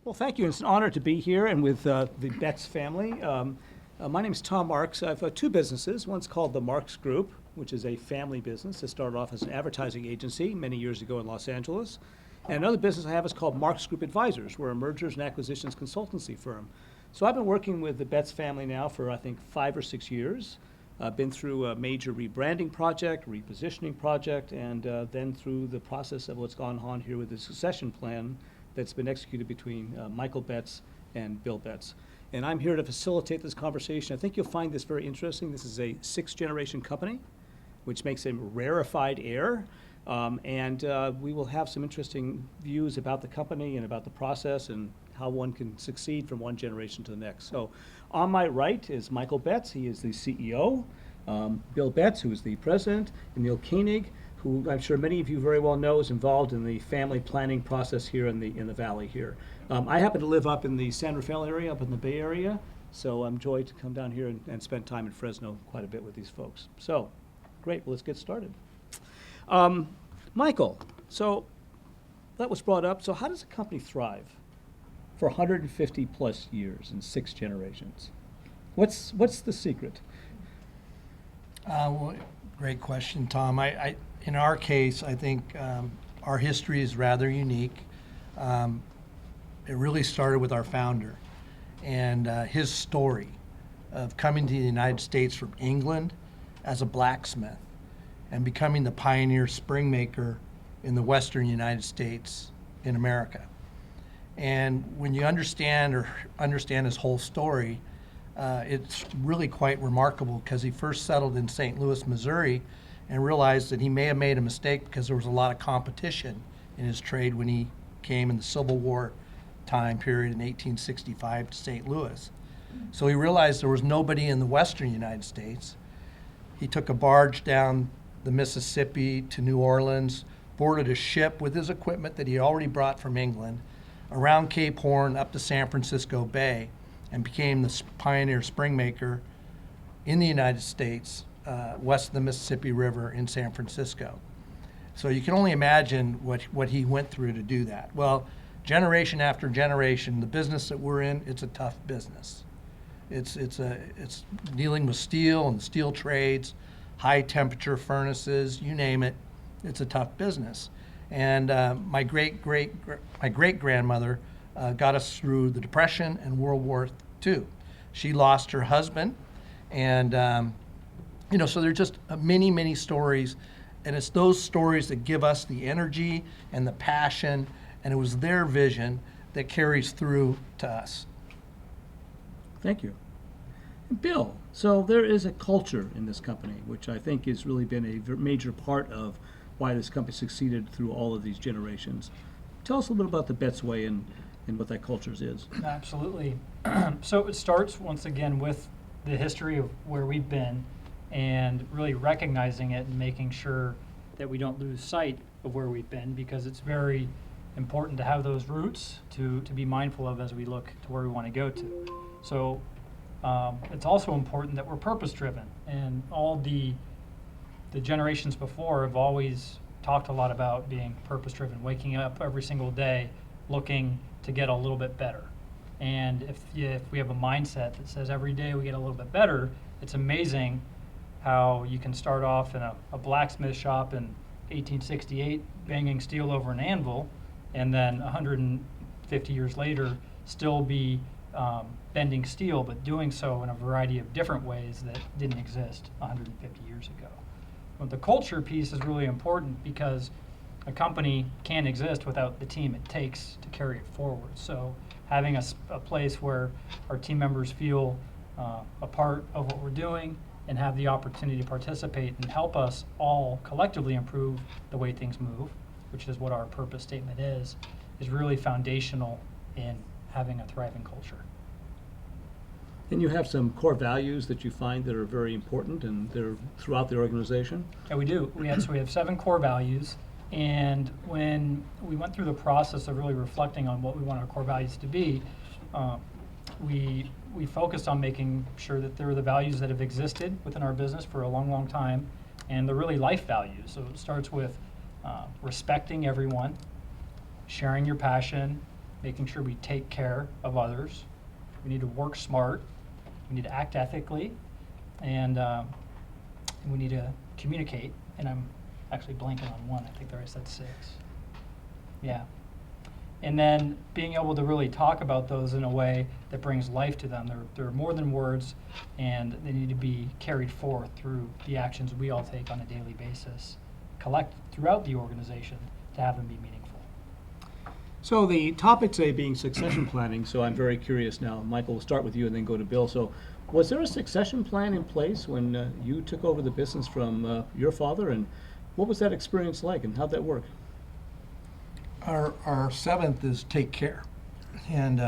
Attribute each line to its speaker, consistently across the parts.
Speaker 1: Well, thank you. It's an honor to be here and with the Betts family. My name is Tom Marks. I have two businesses. One's called the Marks Group, which is a family business that started off as an advertising agency many years ago in Los Angeles. And another business I have is called Marks Group Advisors. We're a mergers and acquisitions consultancy firm. So I've been working with the Betts family now for, I think, 5 or 6 years. I've been through a major rebranding project, repositioning project, and then through the process of what's gone on here with the succession plan that's been executed between Michael Betts and Bill Betts. And I'm here to facilitate this conversation. I think you'll find this very interesting. This is a 6th-generation company, which makes him rarefied air. And we will have some interesting views about the company and about the process and how one can succeed from one generation to the next. So on my right is Michael Betts. He is the CEO. Bill Betts, who is the president, and Neil Koenig, who I'm sure many of you very well know is involved in the family planning process here in the valley here. I happen to live up in the San Rafael area, up in the Bay Area, so I'm joyed to come down here and spend time in Fresno quite a bit with these folks. So, great, well, let's get started. Michael, so that was brought up. So how does a company thrive for 150 plus years and 6 generations? What's the secret?
Speaker 2: Well, great question, Tom. In our case, I think our history is rather unique. It really started with our founder and his story of coming to the United States from England as a blacksmith and becoming the pioneer spring maker in the Western United States in America. And when you understand his whole story, it's really quite remarkable because he first settled in St. Louis, Missouri, and realized that he may have made a mistake because there was a lot of competition in his trade when he came in the Civil War time period in 1865 to St. Louis. So he realized there was nobody in the Western United States. He took a barge down the Mississippi to New Orleans, boarded a ship with his equipment that he already brought from England, around Cape Horn up to San Francisco Bay, and became the pioneer spring maker in the United States, west of the Mississippi River in San Francisco. So you can only imagine what he went through to do that. Well, generation after generation, the business that we're in, it's a tough business. It's dealing with steel and steel trades, high temperature furnaces, you name it. It's a tough business. And my great grandmother got us through the Depression and World War II. She lost her husband, and so there's just many stories, and it's those stories that give us the energy and the passion, and it was their vision that carries through to us.
Speaker 1: Thank you. Bill, so there is a culture in this company, which I think has really been a major part of why this company succeeded through all of these generations. Tell us a little bit about the Betts Way and what that culture is.
Speaker 3: Absolutely. So it starts, once again, with the history of where we've been and really recognizing it and making sure that we don't lose sight of where we've been, because it's very important to have those roots to be mindful of as we look to where we want to go to. So it's also important that we're purpose-driven, and all the generations before have always talked a lot about being purpose-driven, waking up every single day looking to get a little bit better. And if we have a mindset that says every day we get a little bit better, it's amazing how you can start off in a blacksmith shop in 1868 banging steel over an anvil, and then 150 years later still be bending steel, but doing so in a variety of different ways that didn't exist 150 years ago. But the culture piece is really important because a company can't exist without the team it takes to carry it forward. So having a place where our team members feel a part of what we're doing and have the opportunity to participate and help us all collectively improve the way things move, which is what our purpose statement is really foundational in having a thriving culture.
Speaker 1: And you have some core values that you find that are very important, and they're throughout the organization?
Speaker 3: Yeah, we do. We have 7 core values, and when we went through the process of really reflecting on what we want our core values to be, we focused on making sure that there are the values that have existed within our business for a long time, and they're really life values. So it starts with respecting everyone, sharing your passion, making sure we take care of others. We need to work smart. We need to act ethically, and we need to communicate. And I'm actually blanking on one. I think there I said 6. Yeah. And then being able to really talk about those in a way that brings life to them. They're more than words, and they need to be carried forth through the actions we all take on a daily basis, collect throughout the organization to have them be meaningful.
Speaker 1: So the topic today being succession planning, so I'm very curious now. Michael, we'll start with you and then go to Bill. So was there a succession plan in place when you took over the business from your father, and what was that experience like, and how'd that work?
Speaker 2: Our 7th is take care. And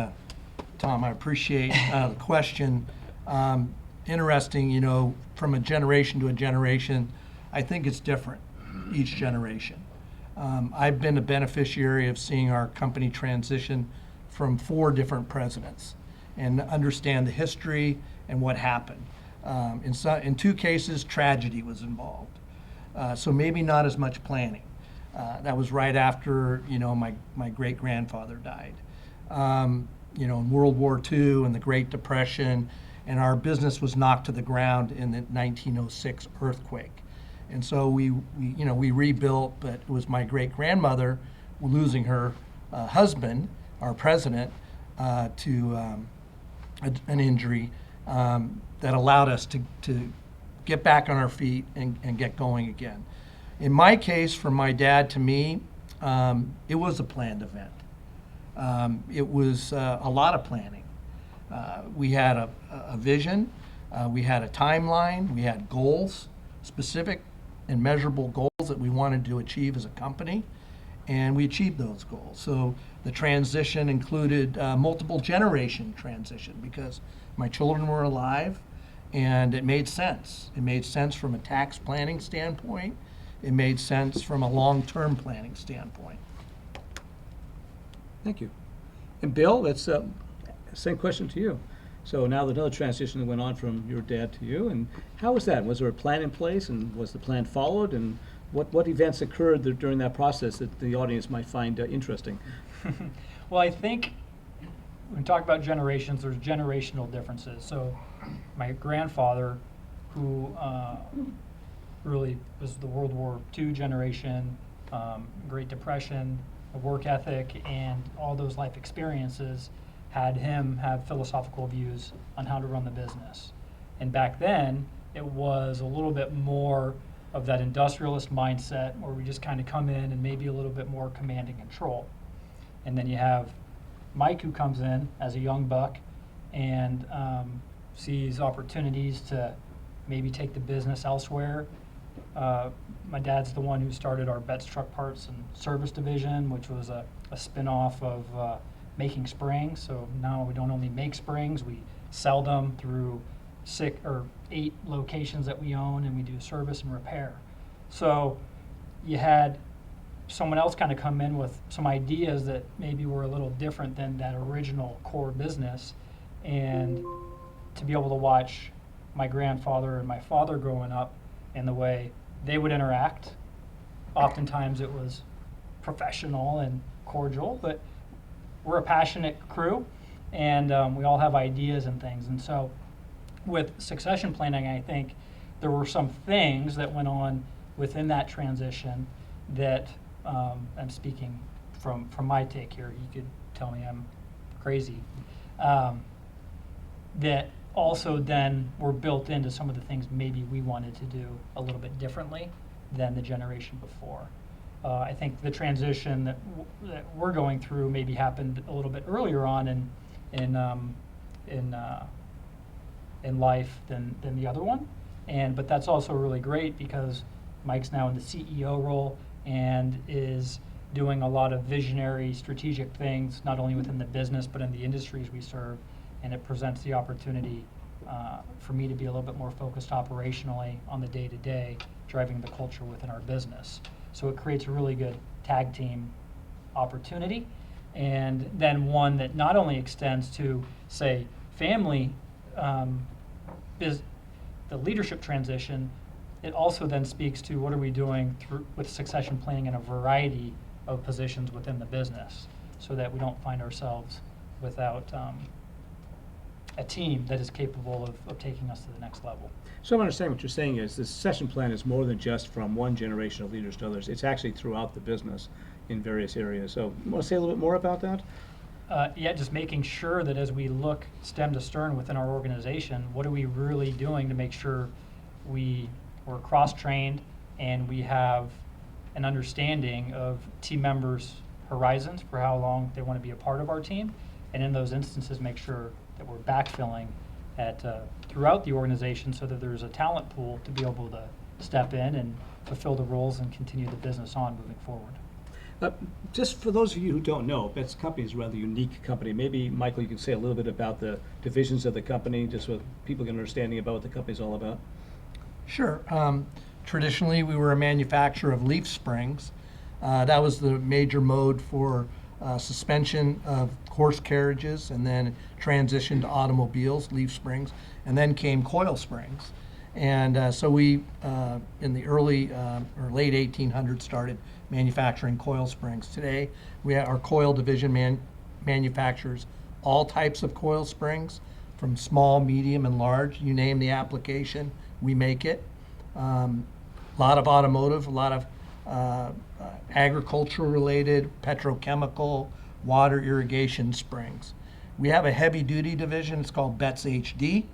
Speaker 2: Tom, I appreciate the question. Interesting, you know, from a generation to a generation, I think it's different each generation. I've been a beneficiary of seeing our company transition from 4 different presidents and understand the history and what happened. In 2 cases, tragedy was involved. So maybe not as much planning. That was right after, you know, my great-grandfather died. You know, in World War II and the Great Depression, and our business was knocked to the ground in the 1906 earthquake. And so we rebuilt, but it was my great-grandmother losing her husband, our president, to an injury that allowed us to get back on our feet and get going again. In my case, from my dad to me, it was a planned event. It was a lot of planning. We had a vision, we had a timeline, we had goals, specific and measurable goals that we wanted to achieve as a company, and we achieved those goals. So the transition included multiple generation transition because my children were alive, and it made sense. It made sense from a tax planning standpoint. It made sense from a long-term planning standpoint.
Speaker 1: Thank you. And Bill, that's same question to you. So now there's another transition that went on from your dad to you, and how was that? Was there a plan in place, and was the plan followed, and what events occurred during that process that the audience might find interesting?
Speaker 3: Well, I think when we talk about generations, there's generational differences. So my grandfather, who really was the World War II generation, Great Depression, the work ethic, and all those life experiences had him have philosophical views on how to run the business. And back then, it was a little bit more of that industrialist mindset where we just kind of come in and maybe a little bit more command and control. And then you have Mike, who comes in as a young buck and sees opportunities to maybe take the business elsewhere. My dad's the one who started our Betts Truck Parts and Service division, which was a spin-off of making springs. So now we don't only make springs, we sell them through 6 or 8 locations that we own, and we do service and repair. So you had someone else kind of come in with some ideas that maybe were a little different than that original core business, and to be able to watch my grandfather and my father growing up and the way they would interact. Oftentimes it was professional and cordial, but we're a passionate crew, and we all have ideas and things. And so with succession planning, I think there were some things that went on within that transition that I'm speaking from my take here. You could tell me I'm crazy. That also then were built into some of the things maybe we wanted to do a little bit differently than the generation before. I think the transition that we're going through maybe happened a little bit earlier on in life than the other one, but that's also really great because Mike's now in the CEO role and is doing a lot of visionary, strategic things, not only within the business but in the industries we serve, and it presents the opportunity for me to be a little bit more focused operationally on the day-to-day, driving the culture within our business. So it creates a really good tag team opportunity, and then one that not only extends to, say, family, the leadership transition, it also then speaks to what are we doing with succession planning in a variety of positions within the business. so that we don't find ourselves without a team that is capable of taking us to the next level.
Speaker 1: So I'm understanding what you're saying is the succession plan is more than just from one generation of leaders to others. It's actually throughout the business in various areas. So you want to say a little bit more about that?
Speaker 3: Yeah, just making sure that as we look stem to stern within our organization, what are we really doing to make sure we're cross-trained and we have an understanding of team members' horizons for how long they want to be a part of our team, and in those instances, make sure that we're backfilling at throughout the organization so that there's a talent pool to be able to step in and fulfill the roles and continue the business on moving forward.
Speaker 1: Just for those of you who don't know, Betts Company is a rather unique company. Maybe, Michael, you can say a little bit about the divisions of the company, just so people get an understanding about what the company's all about.
Speaker 2: Sure. Traditionally, we were a manufacturer of leaf springs. That was the major mode for suspension of horse carriages, and then transitioned to automobiles, leaf springs, and then came coil springs. And so we, in the early or late 1800s, started manufacturing coil springs. Today, our coil division manufactures all types of coil springs, from small, medium, and large. You name the application, we make it. A lot of automotive, a lot of agricultural-related, petrochemical, water irrigation springs. We have a heavy-duty division. It's called Betts HD,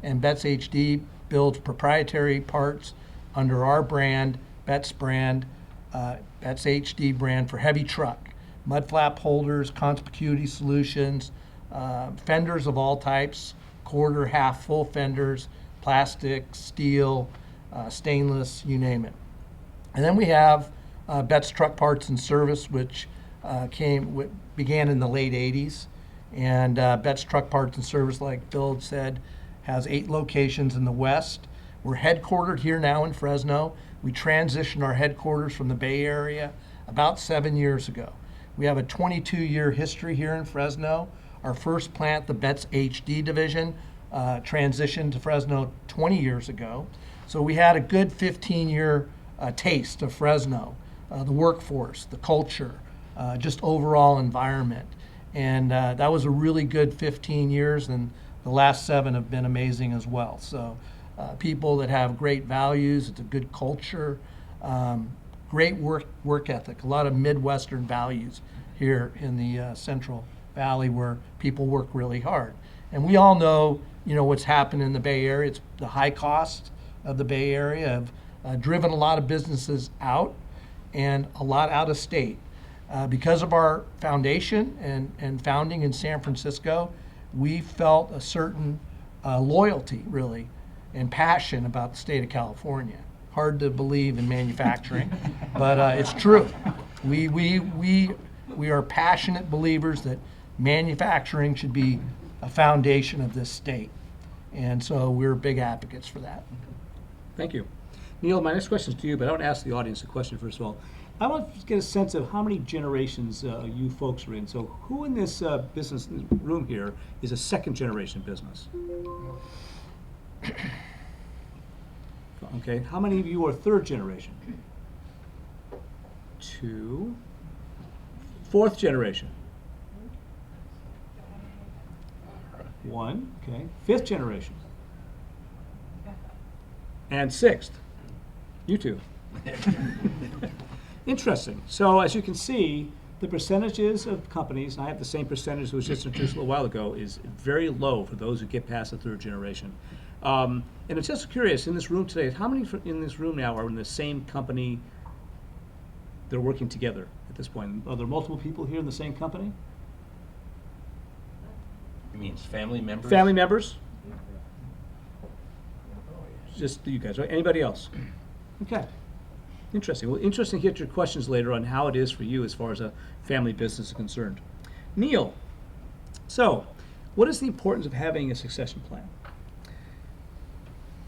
Speaker 2: and Betts HD builds proprietary parts under our brand, Betts brand, Betts HD brand for heavy truck, mud flap holders, conspicuity solutions, fenders of all types, quarter, half, full fenders, plastic, steel, stainless, you name it. And then we have Betts Truck Parts and Service, which began in the late 80s. And Betts Truck Parts and Service, like Phil said, has 8 locations in the West. We're headquartered here now in Fresno. We transitioned our headquarters from the Bay Area about 7 years ago. We have a 22-year history here in Fresno. Our first plant, the Betts HD division, transitioned to Fresno 20 years ago. So we had a good 15-year taste of Fresno, the workforce, the culture, just overall environment. And that was a really good 15 years, and the last 7 have been amazing as well. So people that have great values, it's a good culture, great work ethic, a lot of Midwestern values here in the Central Valley where people work really hard. And we all know, what's happened in the Bay Area. It's the high cost of the Bay Area have driven a lot of businesses out and a lot out of state. Because of our foundation and founding in San Francisco, we felt a certain loyalty, really, and passion about the state of California. Hard to believe in manufacturing, but it's true. We are passionate believers that manufacturing should be a foundation of this state. And so we're big advocates for that.
Speaker 1: Thank you. Neil, my next question is to you, but I want to ask the audience a question first of all. I want to get a sense of how many generations you folks are in. So who in this business room here is a second generation business? Okay, how many of you are third generation? 2. Fourth generation? 1, okay. 5th generation? And 6th? You 2. Interesting. So as you can see, the percentages of companies, and I have the same percentage that was just introduced a little while ago, is very low for those who get past the third generation. And it's just curious, in this room today, how many in this room now are in the same company that are working together at this point? Are there multiple people here in the same company?
Speaker 4: You mean family members?
Speaker 1: Family members? Just you guys, right? Anybody else? Okay. Interesting. Well, interesting to get your questions later on how it is for you as far as a family business is concerned. Neil, so what is the importance of having a succession plan?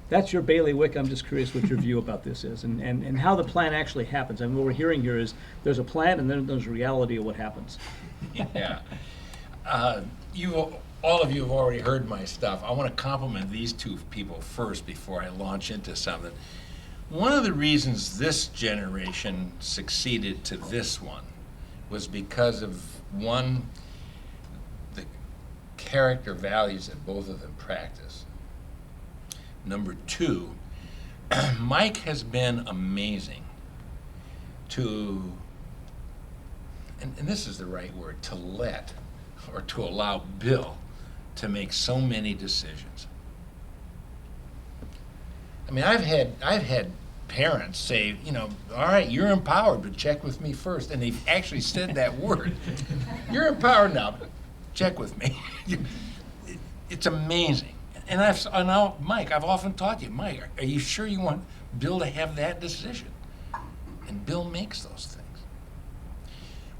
Speaker 1: That's your bailiwick. I'm just curious what your view about this is and how the plan actually happens. I mean, what we're hearing here is there's a plan and then there's a reality of what happens.
Speaker 4: Yeah. All of you have already heard my stuff. I want to compliment these 2 people first before I launch into something. One of the reasons this generation succeeded to this one was because of, one, the character values that both of them practice. Number two, Mike has been amazing to, and this is the right word, to let or to allow Bill to make so many decisions. I mean, I've had parents say, you know, all right, you're empowered, but check with me first. And they've actually said that word. You're empowered now, but check with me. It's amazing. And now, Mike, I've often taught you, Mike, are you sure you want Bill to have that decision? And Bill makes those things.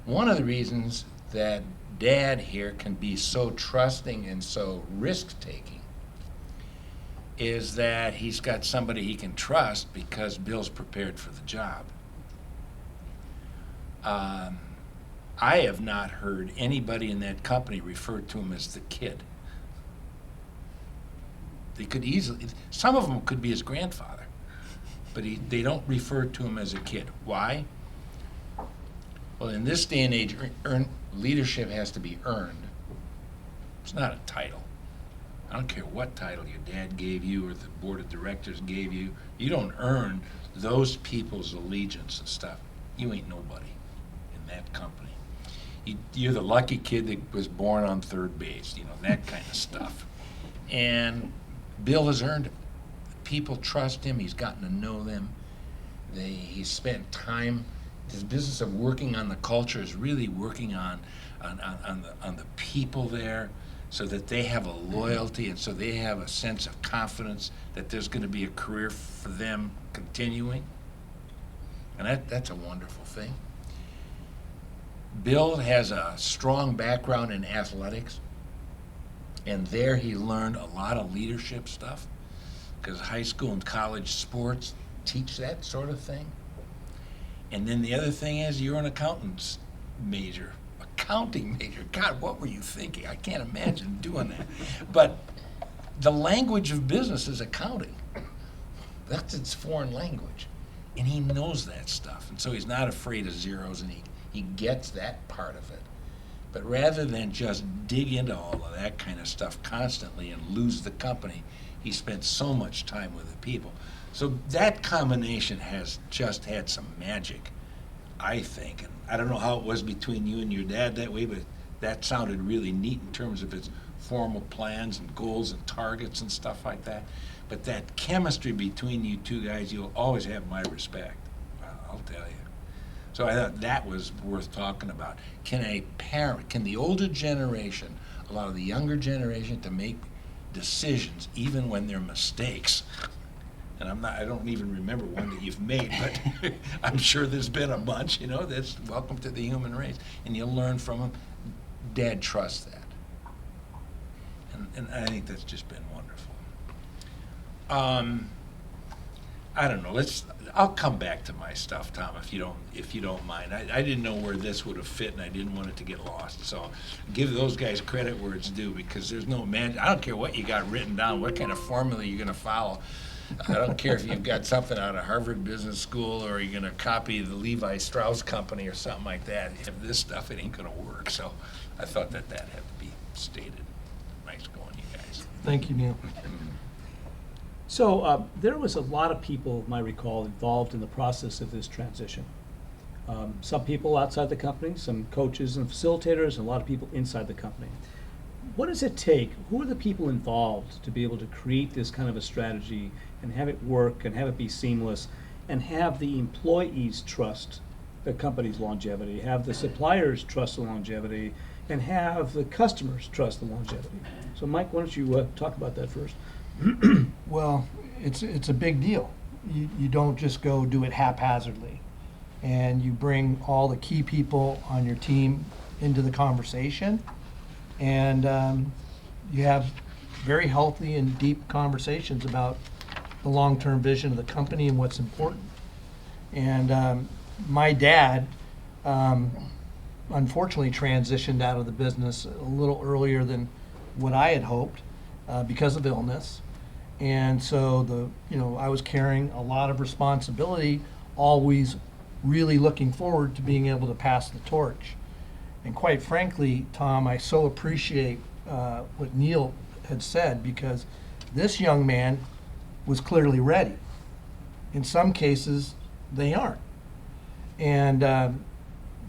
Speaker 4: One of the reasons that Dad here can be so trusting and so risk-taking is that he's got somebody he can trust because Bill's prepared for the job. I have not heard anybody in that company refer to him as the kid. They could easily, some of them could be his grandfather, but they don't refer to him as a kid. Why? Well, in this day and age, leadership has to be earned. It's not a title. I don't care what title your dad gave you or the board of directors gave you. You don't earn those people's allegiance and stuff. You ain't nobody in that company. You're the lucky kid that was born on third base, you know, that kind of stuff. And Bill has earned it. People trust him. He's gotten to know them. He's spent time. His business of working on the culture is really working on the people there, so that they have a loyalty and so they have a sense of confidence that there's going to be a career for them continuing. And that's a wonderful thing. Bill has a strong background in athletics, and there he learned a lot of leadership stuff because high school and college sports teach that sort of thing. And then the other thing is you're an accountant's major. Accounting major. God, what were you thinking? I can't imagine doing that. But the language of business is accounting. That's its foreign language. And he knows that stuff. And so he's not afraid of zeros, and he gets that part of it. But rather than just dig into all of that kind of stuff constantly and lose the company, he spent so much time with the people. So that combination has just had some magic, I think. And I don't know how it was between you and your dad that way, but that sounded really neat in terms of its formal plans and goals and targets and stuff like that. But that chemistry between you two guys, you'll always have my respect, I'll tell you. So I thought that was worth talking about. Can the older generation allow the younger generation to make decisions even when they're mistakes? And I don't even remember one that you've made, but I'm sure there's been a bunch, you know, that's welcome to the human race. And you'll learn from them. Dad trusts that. And I think that's just been wonderful. I don't know, I'll come back to my stuff, Tom, if you don't mind. I didn't know where this would have fit, and I didn't want it to get lost. So give those guys credit where it's due, because there's no magic. I don't care what you got written down, what kind of formula you're going to follow. I don't care if you've got something out of Harvard Business School or you're going to copy the Levi Strauss Company or something like that. If this stuff, it ain't going to work. So I thought that had to be stated. Nice going, you guys.
Speaker 2: Thank you, Neil.
Speaker 1: So there was a lot of people, I recall, involved in the process of this transition. Some people outside the company, some coaches and facilitators, and a lot of people inside the company. What does it take? Who are the people involved to be able to create this kind of a strategy and have it work and have it be seamless and have the employees trust the company's longevity, have the suppliers trust the longevity, and have the customers trust the longevity? So Mike, why don't you talk about that first?
Speaker 2: Well, it's a big deal. You don't just go do it haphazardly. And you bring all the key people on your team into the conversation. And you have very healthy and deep conversations about the long-term vision of the company and what's important. And my dad, unfortunately, transitioned out of the business a little earlier than what I had hoped because of illness. And so I was carrying a lot of responsibility, always really looking forward to being able to pass the torch. And quite frankly, Tom, I so appreciate what Neil had said, because this young man was clearly ready. In some cases, they aren't. And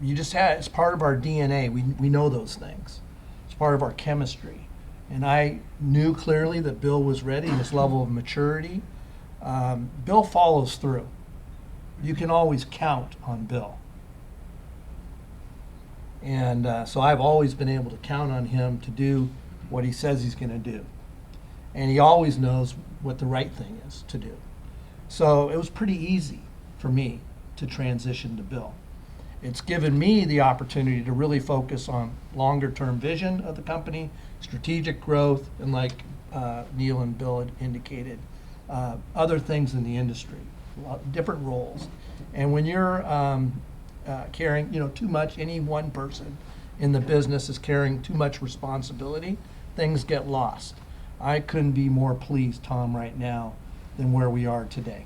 Speaker 2: you just had, it's part of our DNA. We know those things. It's part of our chemistry. And I knew clearly that Bill was ready, his level of maturity. Bill follows through. You can always count on Bill. And so I've always been able to count on him to do what he says he's going to do. And he always knows what the right thing is to do. So it was pretty easy for me to transition to Bill. It's given me the opportunity to really focus on longer term vision of the company, strategic growth, and like Neil and Bill had indicated, other things in the industry, different roles. And when you're carrying, too much, any one person in the business is carrying too much responsibility, things get lost. I couldn't be more pleased, Tom, right now than where we are today.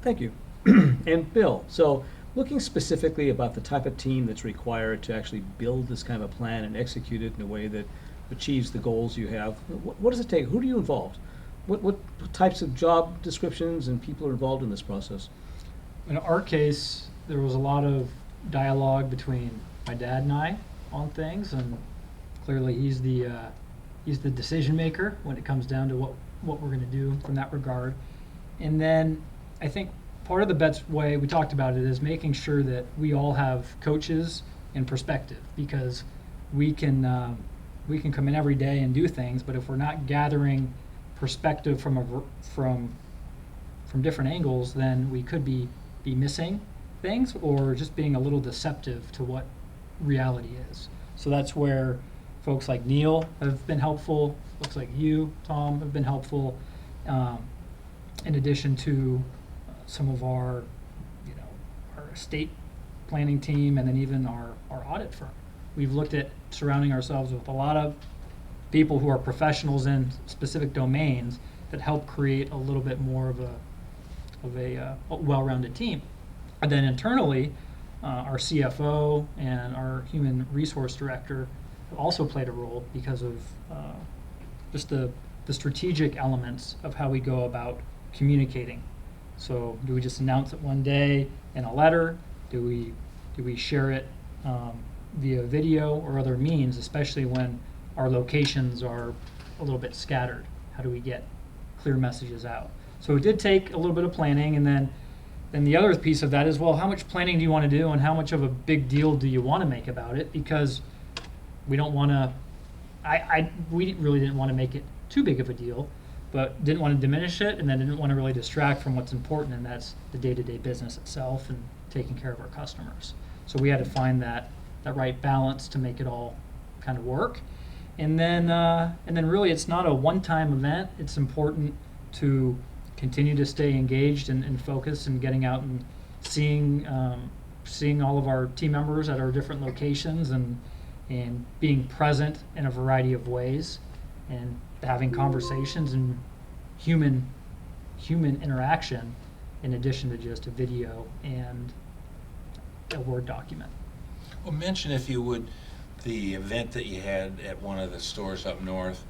Speaker 1: Thank you. And Bill, so looking specifically about the type of team that's required to actually build this kind of a plan and execute it in a way that achieves the goals you have, what does it take? Who do you involve? What types of job descriptions and people are involved in this process?
Speaker 3: In our case, there was a lot of dialogue between my dad and I on things, and clearly he's the decision maker when it comes down to what we're going to do from that regard. And then I think part of the Betts way, we talked about it, is making sure that we all have coaches and perspective, because we can come in every day and do things, but if we're not gathering perspective from different angles, then we could be missing things or just being a little deceptive to what reality is. So that's where folks like Neil have been helpful. Looks like you, Tom, have been helpful. In addition to some of our estate planning team, and then even our audit firm. We've looked at surrounding ourselves with a lot of people who are professionals in specific domains that help create a little bit more of a well-rounded team. And then internally, our CFO and our human resource director have also played a role because of just the strategic elements of how we go about communicating. So do we just announce it one day in a letter? Do we share it via video or other means, especially when our locations are a little bit scattered? How do we get clear messages out? So it did take a little bit of planning, and then the other piece of that is, well, how much planning do you want to do, and how much of a big deal do you want to make about it? Because we don't want to, we really didn't want to make it too big of a deal, but didn't want to diminish it, and then didn't want to really distract from what's important, and that's the day-to-day business itself and taking care of our customers. So we had to find that right balance to make it all kind of work. And then really it's not a one-time event. It's important to continue to stay engaged and focused and getting out and seeing all of our team members at our different locations and being present in a variety of ways and having conversations and human interaction in addition to just a video and a Word document.
Speaker 4: Well, mention, if you would, the event that you had at one of the stores up north.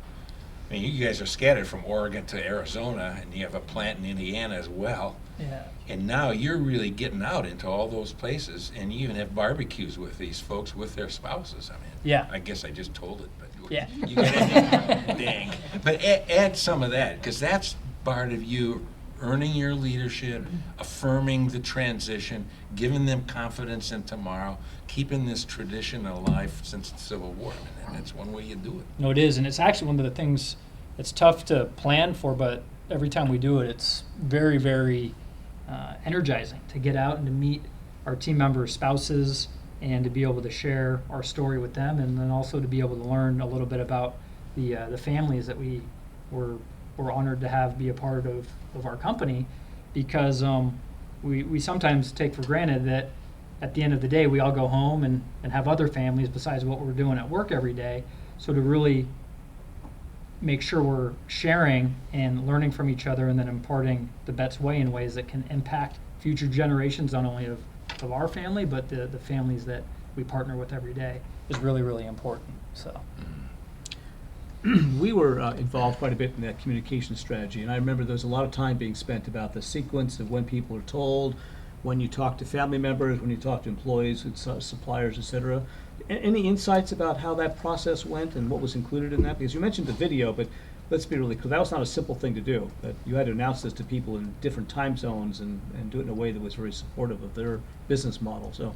Speaker 4: I mean, you guys are scattered from Oregon to Arizona, and you have a plant in Indiana as well.
Speaker 3: Yeah.
Speaker 4: And now you're really getting out into all those places, and you even have barbecues with these folks with their spouses. I mean,
Speaker 3: Yeah.
Speaker 4: I guess I just told it, but
Speaker 3: Yeah.
Speaker 4: you got it. Dang. But add some of that, because that's part of you earning your leadership, affirming the transition, giving them confidence in tomorrow, keeping this tradition alive since the Civil War. And that's one way you do it.
Speaker 3: No, it is, and it's actually one of the things that's tough to plan for, but every time we do it, it's very, very energizing to get out and to meet our team members' spouses and to be able to share our story with them, and then also to be able to learn a little bit about the families that we're honored to have be a part of our company, because we sometimes take for granted that at the end of the day we all go home and have other families besides what we're doing at work every day. So to really make sure we're sharing and learning from each other and then imparting the Betts way in ways that can impact future generations, not only of our family, but the families that we partner with every day is really, really important, so.
Speaker 1: We were involved quite a bit in that communication strategy, and I remember there was a lot of time being spent about the sequence of when people are told, when you talk to family members, when you talk to employees, and suppliers, et cetera. Any insights about how that process went and what was included in that? Because you mentioned the video, but let's be really clear, that was not a simple thing to do. That you had to announce this to people in different time zones and do it in a way that was very supportive of their business model. So,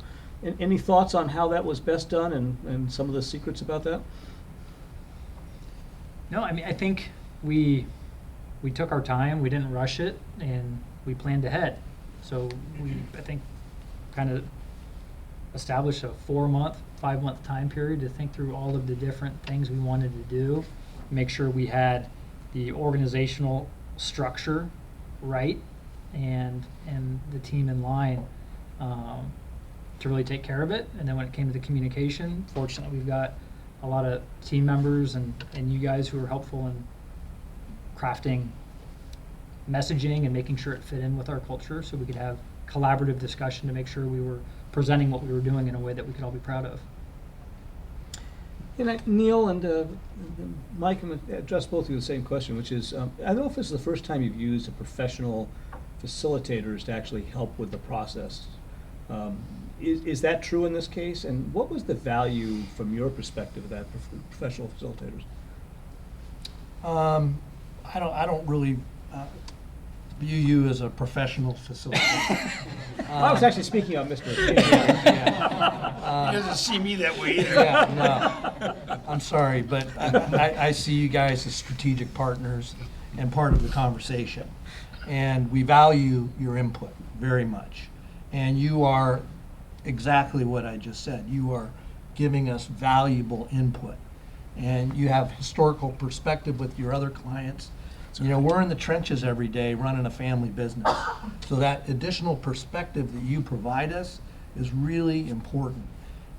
Speaker 1: any thoughts on how that was best done and some of the secrets about that?
Speaker 3: No, I mean, I think we took our time, we didn't rush it, and we planned ahead. So I think, kind of established a 4-month, 5-month time period to think through all of the different things we wanted to do, make sure we had the organizational structure right, and the team in line to really take care of it. And then when it came to the communication, fortunately, we've got a lot of team members and you guys who are helpful in crafting messaging and making sure it fit in with our culture, so we could have collaborative discussion to make sure we were presenting what we were doing in a way that we could all be proud of.
Speaker 1: And Neil and Mike, I'm going to address both of you the same question, which is, I don't know if this is the first time you've used a professional facilitators to actually help with the process. Is that true in this case? And what was the value from your perspective of that professional facilitators?
Speaker 2: I don't really view you as a professional facilitator.
Speaker 1: I was actually speaking on Mr.
Speaker 4: He doesn't see me that way either.
Speaker 2: Yeah, no, I'm sorry, but I see you guys as strategic partners and part of the conversation. And we value your input very much. And you are exactly what I just said. You are giving us valuable input. And you have historical perspective with your other clients. You know, we're in the trenches every day running a family business. So that additional perspective that you provide us is really important.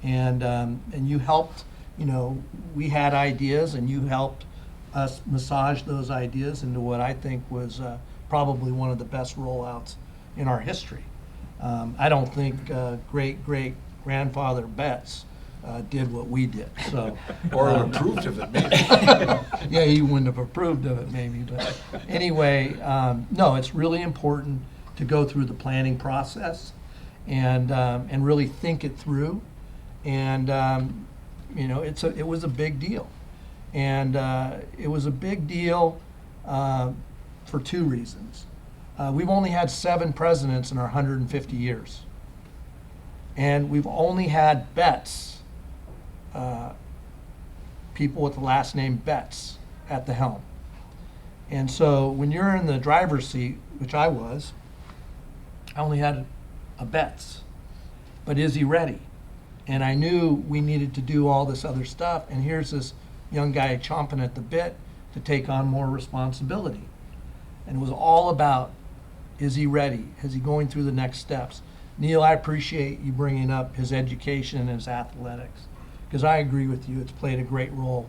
Speaker 2: And you helped, you know, we had ideas and you helped us massage those ideas into what I think was probably one of the best rollouts in our history. I don't think great-great-grandfather Betts did what we did, so.
Speaker 4: Or approved of it, maybe.
Speaker 2: Yeah, he wouldn't have approved of it maybe, but anyway, no, it's really important to go through the planning process and really think it through. And, you know, it was a big deal. And it was a big deal for two reasons. We've only had 7 presidents in our 150 years. And we've only had Betts, people with the last name Betts, at the helm. And so when you're in the driver's seat, which I was, I only had a Betts. But is he ready? And I knew we needed to do all this other stuff, and here's this young guy chomping at the bit to take on more responsibility. And it was all about, is he ready? Is he going through the next steps? Neil, I appreciate you bringing up his education and his athletics, because I agree with you. It's played a great role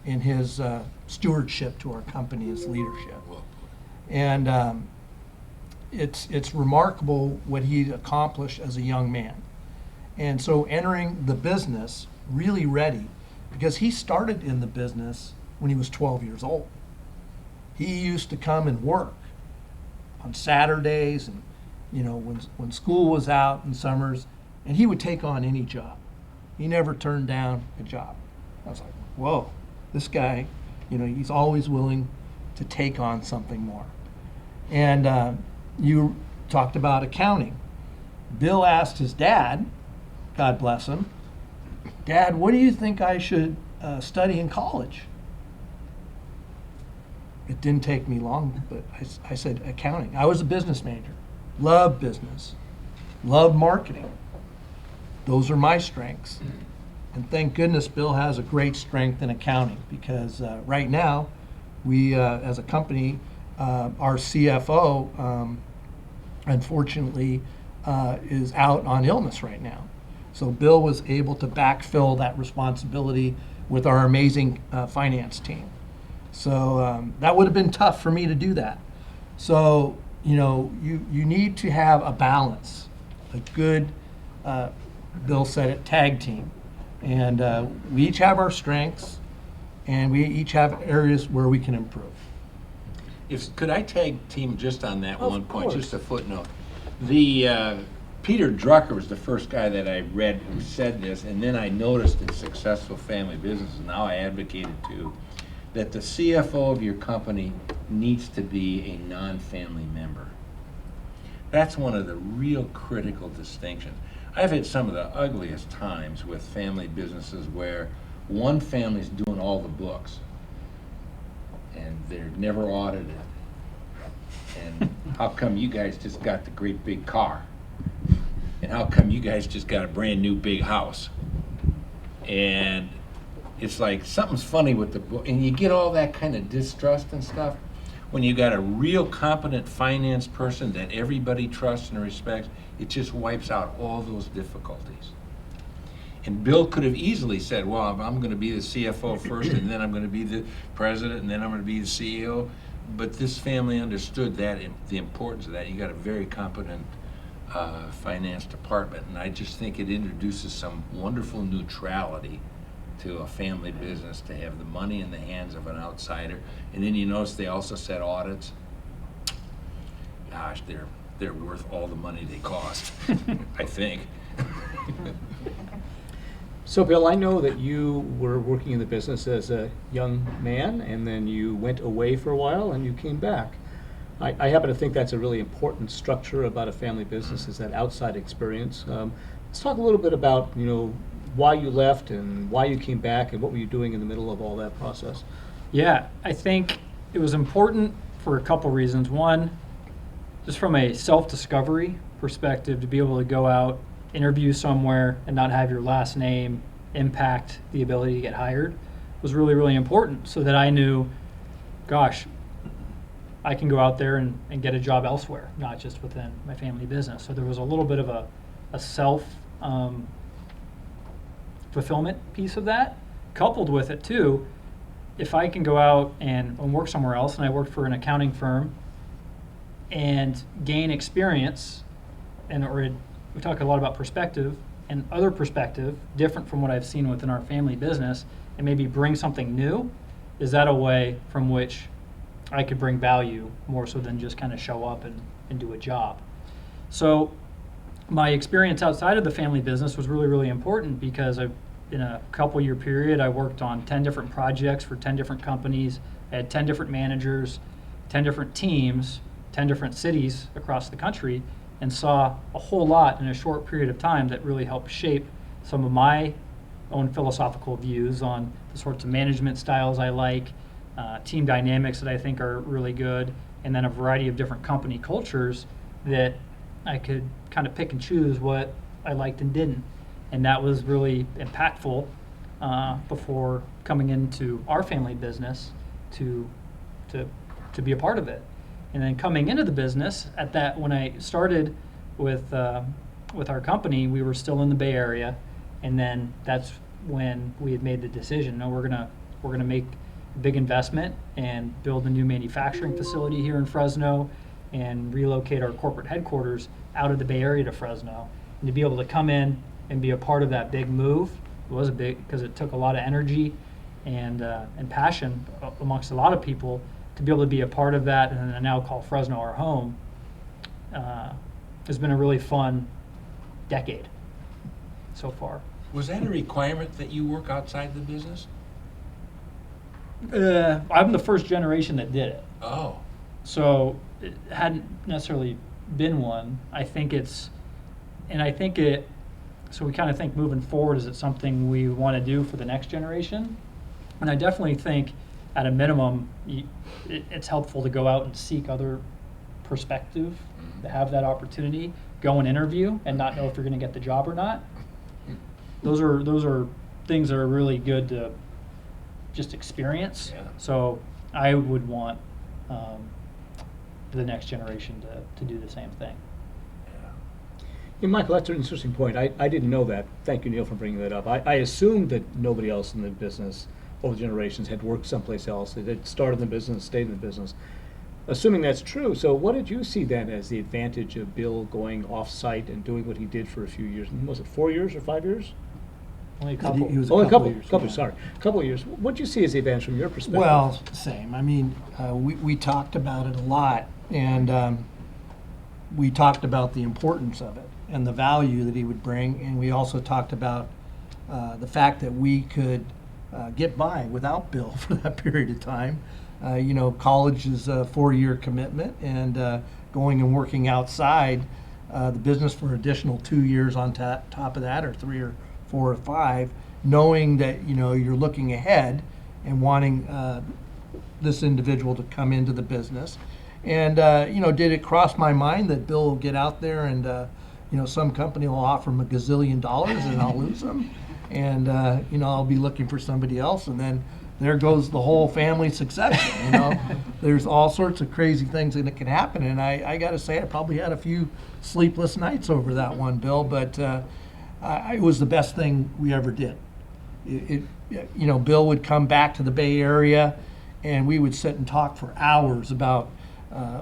Speaker 2: in his stewardship to our company, his leadership. And it's remarkable what he accomplished as a young man. And so entering the business really ready, because he started in the business when he was 12 years old. He used to come and work on Saturdays and, you know, when school was out in summers, and he would take on any job. He never turned down a job. I was like, whoa, this guy, you know, he's always willing to take on something more. And you talked about accounting. Bill asked his dad, God bless him, Dad, what do you think I should study in college? It didn't take me long, but I said accounting. I was a business major. Loved business. Loved marketing. Those are my strengths. And thank goodness Bill has a great strength in accounting, because right now, we, as a company, our CFO, unfortunately, is out on illness right now. So Bill was able to backfill that responsibility with our amazing finance team. So that would have been tough for me to do that. So you know, you need to have a balance, a good, Bill said it, tag team. And we each have our strengths, and we each have areas where we can improve.
Speaker 4: Could I tag team just on that
Speaker 1: Of
Speaker 4: one point,
Speaker 1: course.
Speaker 4: just a footnote? The, Peter Drucker was the first guy that I read who said this, and then I noticed in Successful Family Business, and now I advocated too, that the CFO of your company needs to be a non-family member. That's one of the real critical distinctions. I've had some of the ugliest times with family businesses where one family's doing all the books and they're never audited. And how come you guys just got the great big car? And how come you guys just got a brand new big house? And it's like something's funny with the book, and you get all that kind of distrust and stuff. When you got a real competent finance person that everybody trusts and respects, it just wipes out all those difficulties. And Bill could have easily said, well, I'm going to be the CFO first, and then I'm going to be the president, and then I'm going to be the CEO. But this family understood that, the importance of that. You got a very competent finance department, and I just think it introduces some wonderful neutrality to a family business to have the money in the hands of an outsider. And then you notice they also said audits. Gosh, they're worth all the money they cost, I think.
Speaker 1: So, Bill, I know that you were working in the business as a young man, and then you went away for a while, and you came back. I happen to think that's a really important structure about a family business, is that outside experience. Let's talk a little bit about, you know, why you left and why you came back and what were you doing in the middle of all that process.
Speaker 3: Yeah, I think it was important for a couple reasons. One, just from a self-discovery perspective, to be able to go out, interview somewhere, and not have your last name impact the ability to get hired was really, really important, so that I knew, gosh, I can go out there and get a job elsewhere, not just within my family business. So there was a little bit of a self fulfillment piece of that. Coupled with it too, if I can go out and work somewhere else, and I worked for an accounting firm, and gain experience, we talk a lot about perspective, and other perspective, different from what I've seen within our family business, and maybe bring something new, is that a way from which I could bring value more so than just kind of show up and do a job. So my experience outside of the family business was really, really important, because in a couple year period, I worked on 10 different projects for 10 different companies. I had 10 different managers, 10 different teams, 10 different cities across the country, and saw a whole lot in a short period of time that really helped shape some of my own philosophical views on the sorts of management styles I like, team dynamics that I think are really good, and then a variety of different company cultures that I could kind of pick and choose what I liked and didn't. And that was really impactful before coming into our family business to be a part of it. And then coming into the business, when I started with our company, we were still in the Bay Area, and then that's when we had made the decision. No, we're gonna make a big investment and build a new manufacturing facility here in Fresno, and relocate our corporate headquarters out of the Bay Area to Fresno. And to be able to come in and be a part of that big move, it was a big, because it took a lot of energy and passion amongst a lot of people to be able to be a part of that, and now call Fresno our home, has been a really fun decade so far.
Speaker 4: Was that a requirement that you work outside the business?
Speaker 3: I'm the first generation that did it.
Speaker 4: Oh.
Speaker 3: So it hadn't necessarily been one. So we kind of think moving forward, is it something we want to do for the next generation? And I definitely think at a minimum, it's helpful to go out and seek other perspective, to have that opportunity, go and interview and not know if you're going to get the job or not. Those are things that are really good to just experience.
Speaker 4: Yeah.
Speaker 3: So I would want the next generation to do the same thing.
Speaker 1: Yeah, Michael, that's an interesting point. I didn't know that. Thank you, Neil, for bringing that up. I assumed that nobody else in the business over generations had worked someplace else. They had started in the business, stayed in the business. assuming that's true, so what did you see then as the advantage of Bill going off-site and doing what he did for a few years? Was it 4 years or 5 years?
Speaker 3: Only a couple.
Speaker 2: He was
Speaker 1: Oh, a couple,
Speaker 2: years,
Speaker 1: couple,
Speaker 2: yeah.
Speaker 1: sorry, couple of years. What did you see as the advantage from your perspective?
Speaker 2: Well, same. I mean, we talked about it a lot, and we talked about the importance of it and the value that he would bring, and we also talked about the fact that we could get by without Bill for that period of time. You know, college is a 4-year commitment, and going and working outside the business for an additional 2 years on top of that, or 3 or 4 or 5, knowing that, you know, you're looking ahead and wanting this individual to come into the business. And, you know, did it cross my mind that Bill will get out there and, you know, some company will offer him $1 gazillion and I'll lose him? And, you know, I'll be looking for somebody else, and then there goes the whole family succession, you know? There's all sorts of crazy things that can happen, and I got to say, I probably had a few sleepless nights over that one, Bill, but it was the best thing we ever did. You know, Bill would come back to the Bay Area, and we would sit and talk for hours about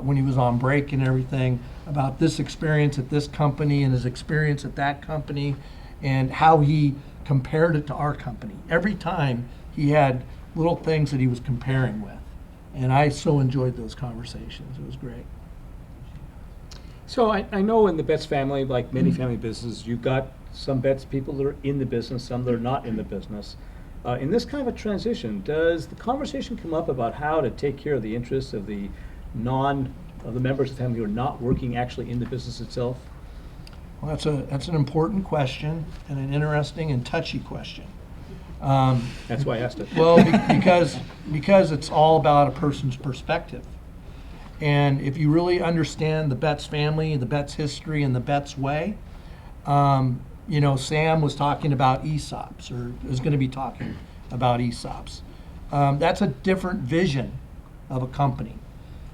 Speaker 2: when he was on break and everything, about this experience at this company and his experience at that company, and how he compared it to our company. Every time he had little things that he was comparing with. And I so enjoyed those conversations. It was great.
Speaker 1: So I know in the Betts family, like many family businesses, you've got some Betts people that are in the business, some that are not in the business. In this kind of a transition, does the conversation come up about how to take care of the interests of the members of the family who are not working actually in the business itself?
Speaker 2: Well, that's an important question and an interesting and touchy question.
Speaker 1: That's why I asked it.
Speaker 2: Well, because it's all about a person's perspective. And if you really understand the Betts family, the Betts history, and the Betts way, you know, Sam was talking about ESOPs, or is going to be talking about ESOPs. That's a different vision of a company,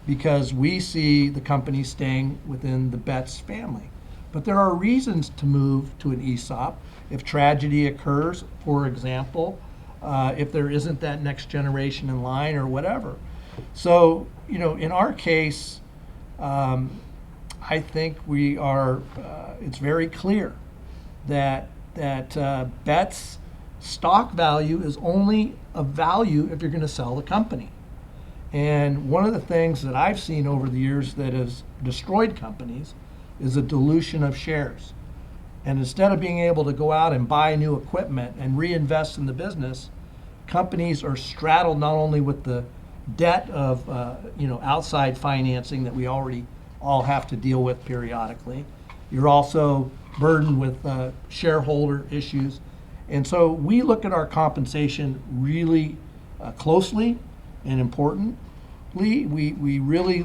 Speaker 2: because we see the company staying within the Betts family. But there are reasons to move to an ESOP. If tragedy occurs, for example, if there isn't that next generation in line or whatever. So, you know, in our case, I think we are, it's very clear that Betts stock value is only a value if you're going to sell the company. And one of the things that I've seen over the years that has destroyed companies is a dilution of shares. And instead of being able to go out and buy new equipment and reinvest in the business, companies are straddled not only with the debt of you know, outside financing that we already all have to deal with periodically. You're also burdened with shareholder issues. And so we look at our compensation really closely and importantly. We really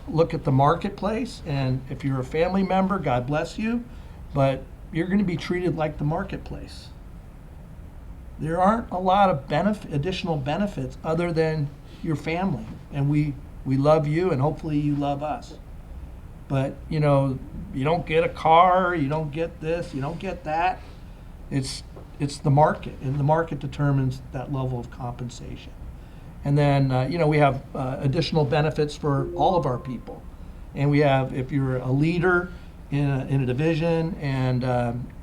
Speaker 2: look at the marketplace, and if you're a family member, God bless you, but you're going to be treated like the marketplace. There aren't a lot of additional benefits other than your family, and we love you, and hopefully you love us. But, you know, you don't get a car, you don't get this, you don't get that. It's the market, and the market determines that level of compensation. And then, you know, we have additional benefits for all of our people. And we have, if you're a leader in a division, and,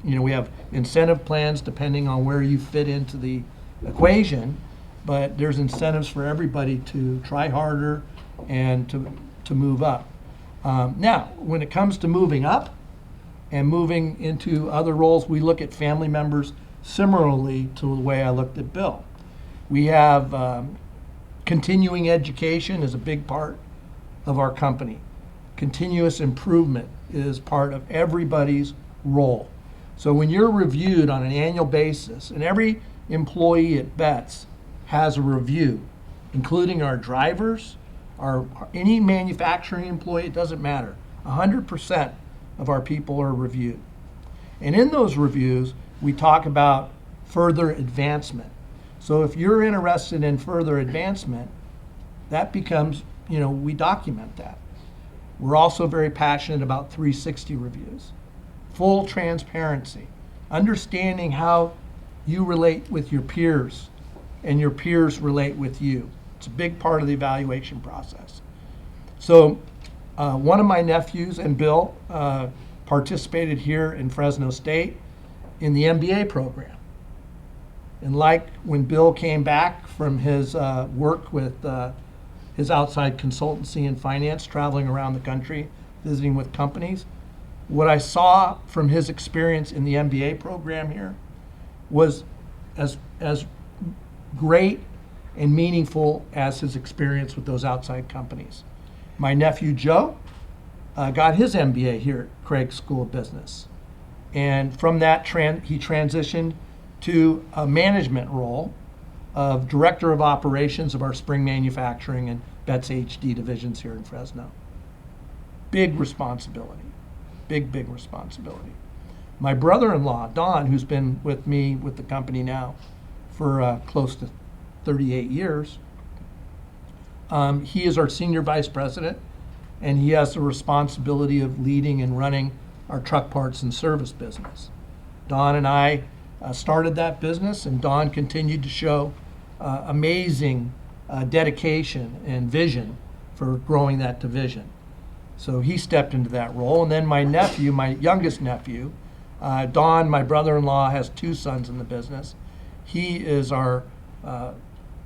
Speaker 2: you know, we have incentive plans depending on where you fit into the equation. But there's incentives for everybody to try harder and to move up. Now, when it comes to moving up and moving into other roles, we look at family members similarly to the way I looked at Bill. We have continuing education is a big part of our company. Continuous improvement is part of everybody's role. So when you're reviewed on an annual basis, and every employee at Betts has a review, including our drivers, any manufacturing employee, it doesn't matter. 100% of our people are reviewed. And in those reviews, we talk about further advancement. So if you're interested in further advancement, that becomes, you know, we document that. We're also very passionate about 360 reviews, full transparency, understanding how you relate with your peers and your peers relate with you. It's a big part of the evaluation process. So one of my nephews and Bill participated here in Fresno State in the MBA program. And like when Bill came back from his work with his outside consultancy and finance, traveling around the country, visiting with companies, what I saw from his experience in the MBA program here was as great and meaningful as his experience with those outside companies. My nephew Joe got his MBA here at Craig School of Business. And from that, he transitioned to a management role of Director of Operations of our Spring Manufacturing and Betts HD divisions here in Fresno. Big responsibility, big responsibility. My brother-in-law, Don, who's been with me with the company now for close to 38 years, he is our Senior Vice President, and he has the responsibility of leading and running our truck parts and service business. Don and I started that business, and Don continued to show amazing dedication and vision for growing that division. So he stepped into that role. And then my nephew, my youngest nephew, Don, my brother-in-law, has 2 sons in the business. He is our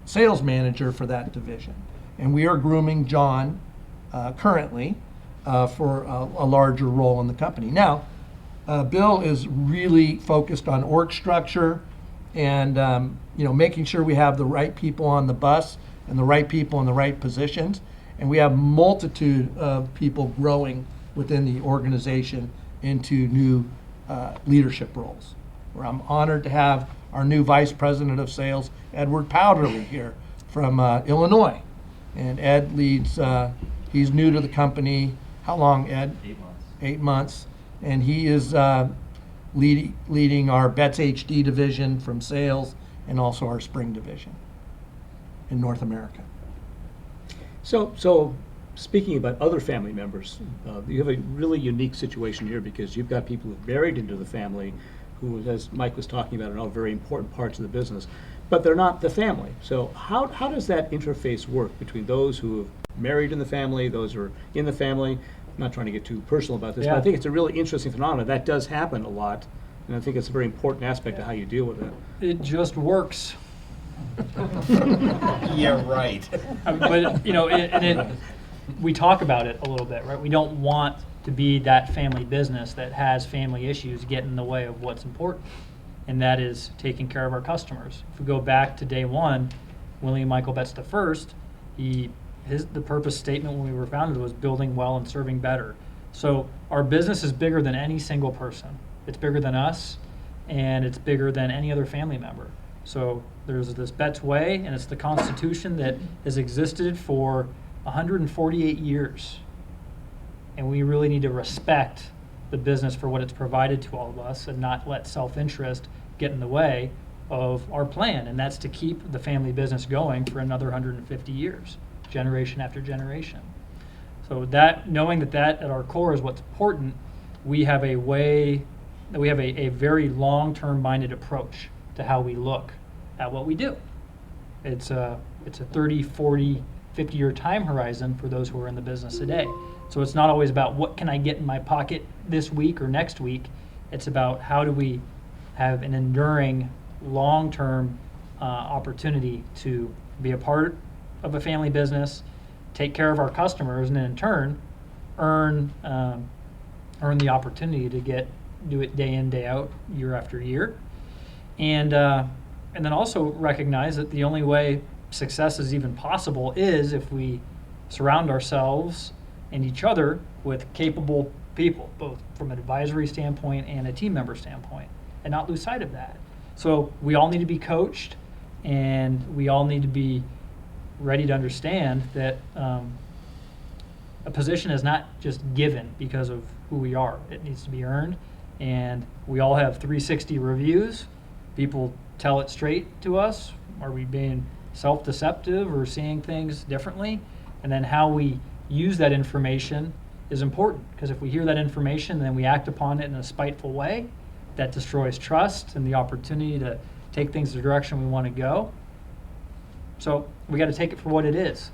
Speaker 2: sales manager for that division. And we are grooming John currently for a larger role in the company. Now, Bill is really focused on org structure and making sure we have the right people on the bus and the right people in the right positions. And we have multitude of people growing within the organization into new leadership roles. Where I'm honored to have our new Vice President of Sales, Edward Powderly, here from Illinois. And Ed leads, he's new to the company. How long, Ed?
Speaker 5: 8 months.
Speaker 2: 8 months. And he is leading our Betts HD division from sales and also our Spring division in North America.
Speaker 1: So speaking about other family members, you have a really unique situation here because you've got people who've married into the family who, as Mike was talking about, are all very important parts of the business, but they're not the family. So how does that interface work between those who have married in the family, those who are in the family? I'm not trying to get too personal about this, but I
Speaker 3: Yeah.
Speaker 1: think it's a really interesting phenomenon. That does happen a lot, and I think it's a very important aspect of how you deal with it.
Speaker 3: It just works.
Speaker 4: Yeah, right.
Speaker 3: But we talk about it a little bit, right? We don't want to be that family business that has family issues get in the way of what's important, and that is taking care of our customers. If we go back to day one, William Michael Betts the first, the purpose statement when we were founded was building well and serving better. So our business is bigger than any single person. It's bigger than us, and it's bigger than any other family member. So there's this Betts Way, and it's the Constitution that has existed for 148 years. And we really need to respect the business for what it's provided to all of us and not let self-interest get in the way of our plan. And that's to keep the family business going for another 150 years, generation after generation. So that, knowing that at our core is what's important, we have a very long-term minded approach to how we look at what we do. It's a 30, 40, 50-year time horizon for those who are in the business today. So it's not always about what can I get in my pocket this week or next week. It's about how do we have an enduring, long-term opportunity to be a part of a family business, take care of our customers, and then in turn earn the opportunity to do it day in, day out, year after year. And then also recognize that the only way success is even possible is if we surround ourselves and each other with capable people, both from an advisory standpoint and a team member standpoint, and not lose sight of that. So we all need to be coached, and we all need to be ready to understand that a position is not just given because of who we are. It needs to be earned, and we all have 360 reviews. People tell it straight to us. Are we being self-deceptive or seeing things differently? And then how we use that information is important, because if we hear that information and then we act upon it in a spiteful way, that destroys trust and the opportunity to take things the direction we want to go. So we got to take it for what it is: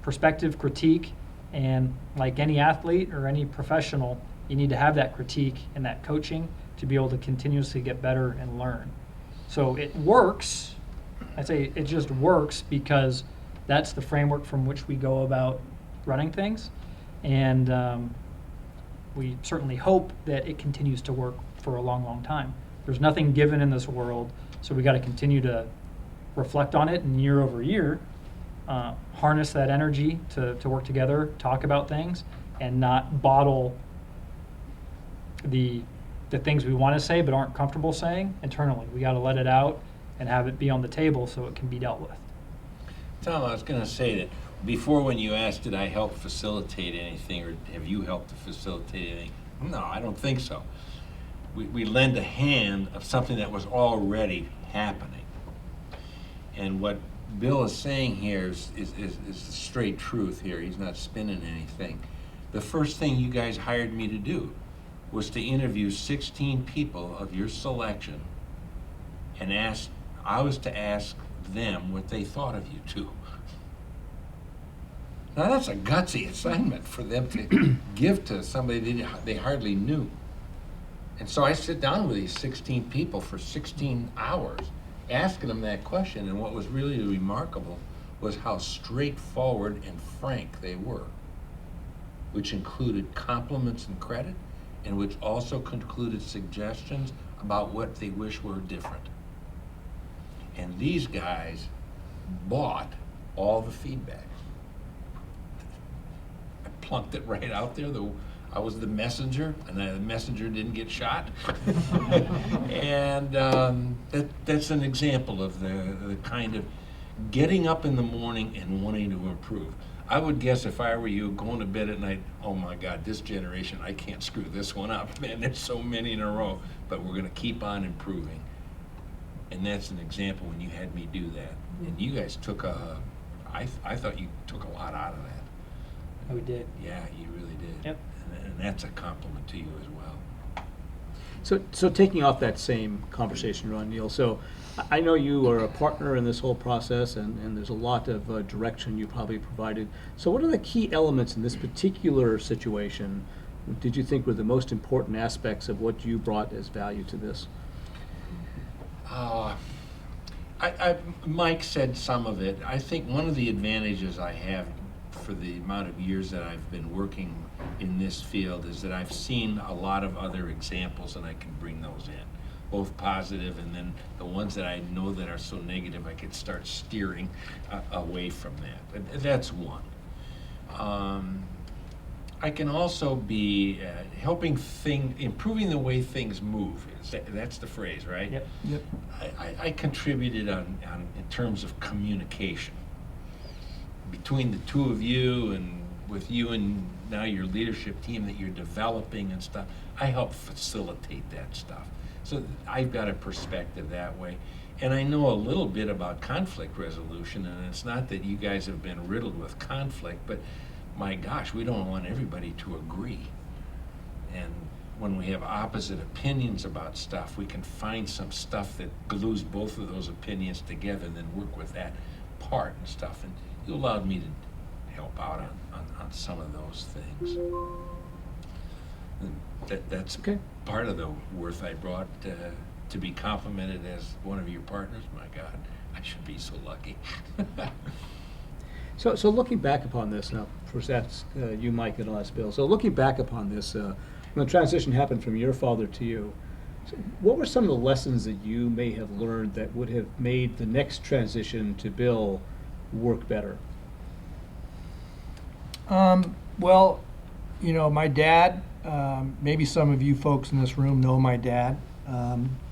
Speaker 3: perspective, critique, And like any athlete or any professional, you need to have that critique and that coaching to be able to continuously get better and learn. So it works. I say it just works because that's the framework from which we go about running things. And we certainly hope that it continues to work for a long, long time. There's nothing given in this world, so we got to continue to reflect on it and year over year, harness that energy to work together, talk about things, and not bottle the things we want to say but aren't comfortable saying internally. We got to let it out and have it be on the table so it can be dealt with.
Speaker 4: Tom, I was going to say that before, when you asked, did I help facilitate anything, or have you helped to facilitate anything? No, I don't think so. We lend a hand of something that was already happening. And what Bill is saying here is the straight truth here. He's not spinning anything. The first thing you guys hired me to do was to interview 16 people of your selection and I was to ask them what they thought of you two. Now that's a gutsy assignment for them to give to somebody they hardly knew. And so I sit down with these 16 people for 16 hours asking them that question, and what was really remarkable was how straightforward and frank they were, which included compliments and credit, and which also concluded suggestions about what they wish were different. And these guys bought all the feedback. I plunked it right out there. I was the messenger, and the messenger didn't get shot. And that's an example of the kind of getting up in the morning and wanting to improve. I would guess if I were you, going to bed at night, oh my God, this generation, I can't screw this one up. Man, there's so many in a row, but we're going to keep on improving. And that's an example when you had me do that. And you guys took I thought you took a lot out of that.
Speaker 3: We did.
Speaker 4: Yeah, you really did.
Speaker 3: Yep.
Speaker 4: And that's a compliment to you as well.
Speaker 1: So taking off that same conversation, Ron Neal, so I know you are a partner in this whole process, and there's a lot of direction you probably provided. So what are the key elements in this particular situation did you think were the most important aspects of what you brought as value to this?
Speaker 4: Mike said some of it. I think one of the advantages I have for the amount of years that I've been working in this field is that I've seen a lot of other examples, and I can bring those in, both positive, and then the ones that I know that are so negative, I can start steering away from that. But that's one. I can also be improving the way things move. That's the phrase, right?
Speaker 3: Yep.
Speaker 2: Yep.
Speaker 4: I contributed in terms of communication between the two of you, and with you and now your leadership team that you're developing and stuff. I help facilitate that stuff. So I've got a perspective that way. And I know a little bit about conflict resolution, and it's not that you guys have been riddled with conflict, but my gosh, we don't want everybody to agree. And when we have opposite opinions about stuff, we can find some stuff that glues both of those opinions together and then work with that part and stuff. And you allowed me to help out on some of those things. And that's
Speaker 1: Okay.
Speaker 4: part of the worth I brought to be complimented as one of your partners. My God, I should be so lucky.
Speaker 1: So looking back upon this, now, first that's you, Mike, and I'll ask Bill. So looking back upon this, when the transition happened from your father to you, so what were some of the lessons that you may have learned that would have made the next transition to Bill work better?
Speaker 2: Well, my dad, maybe some of you folks in this room know my dad.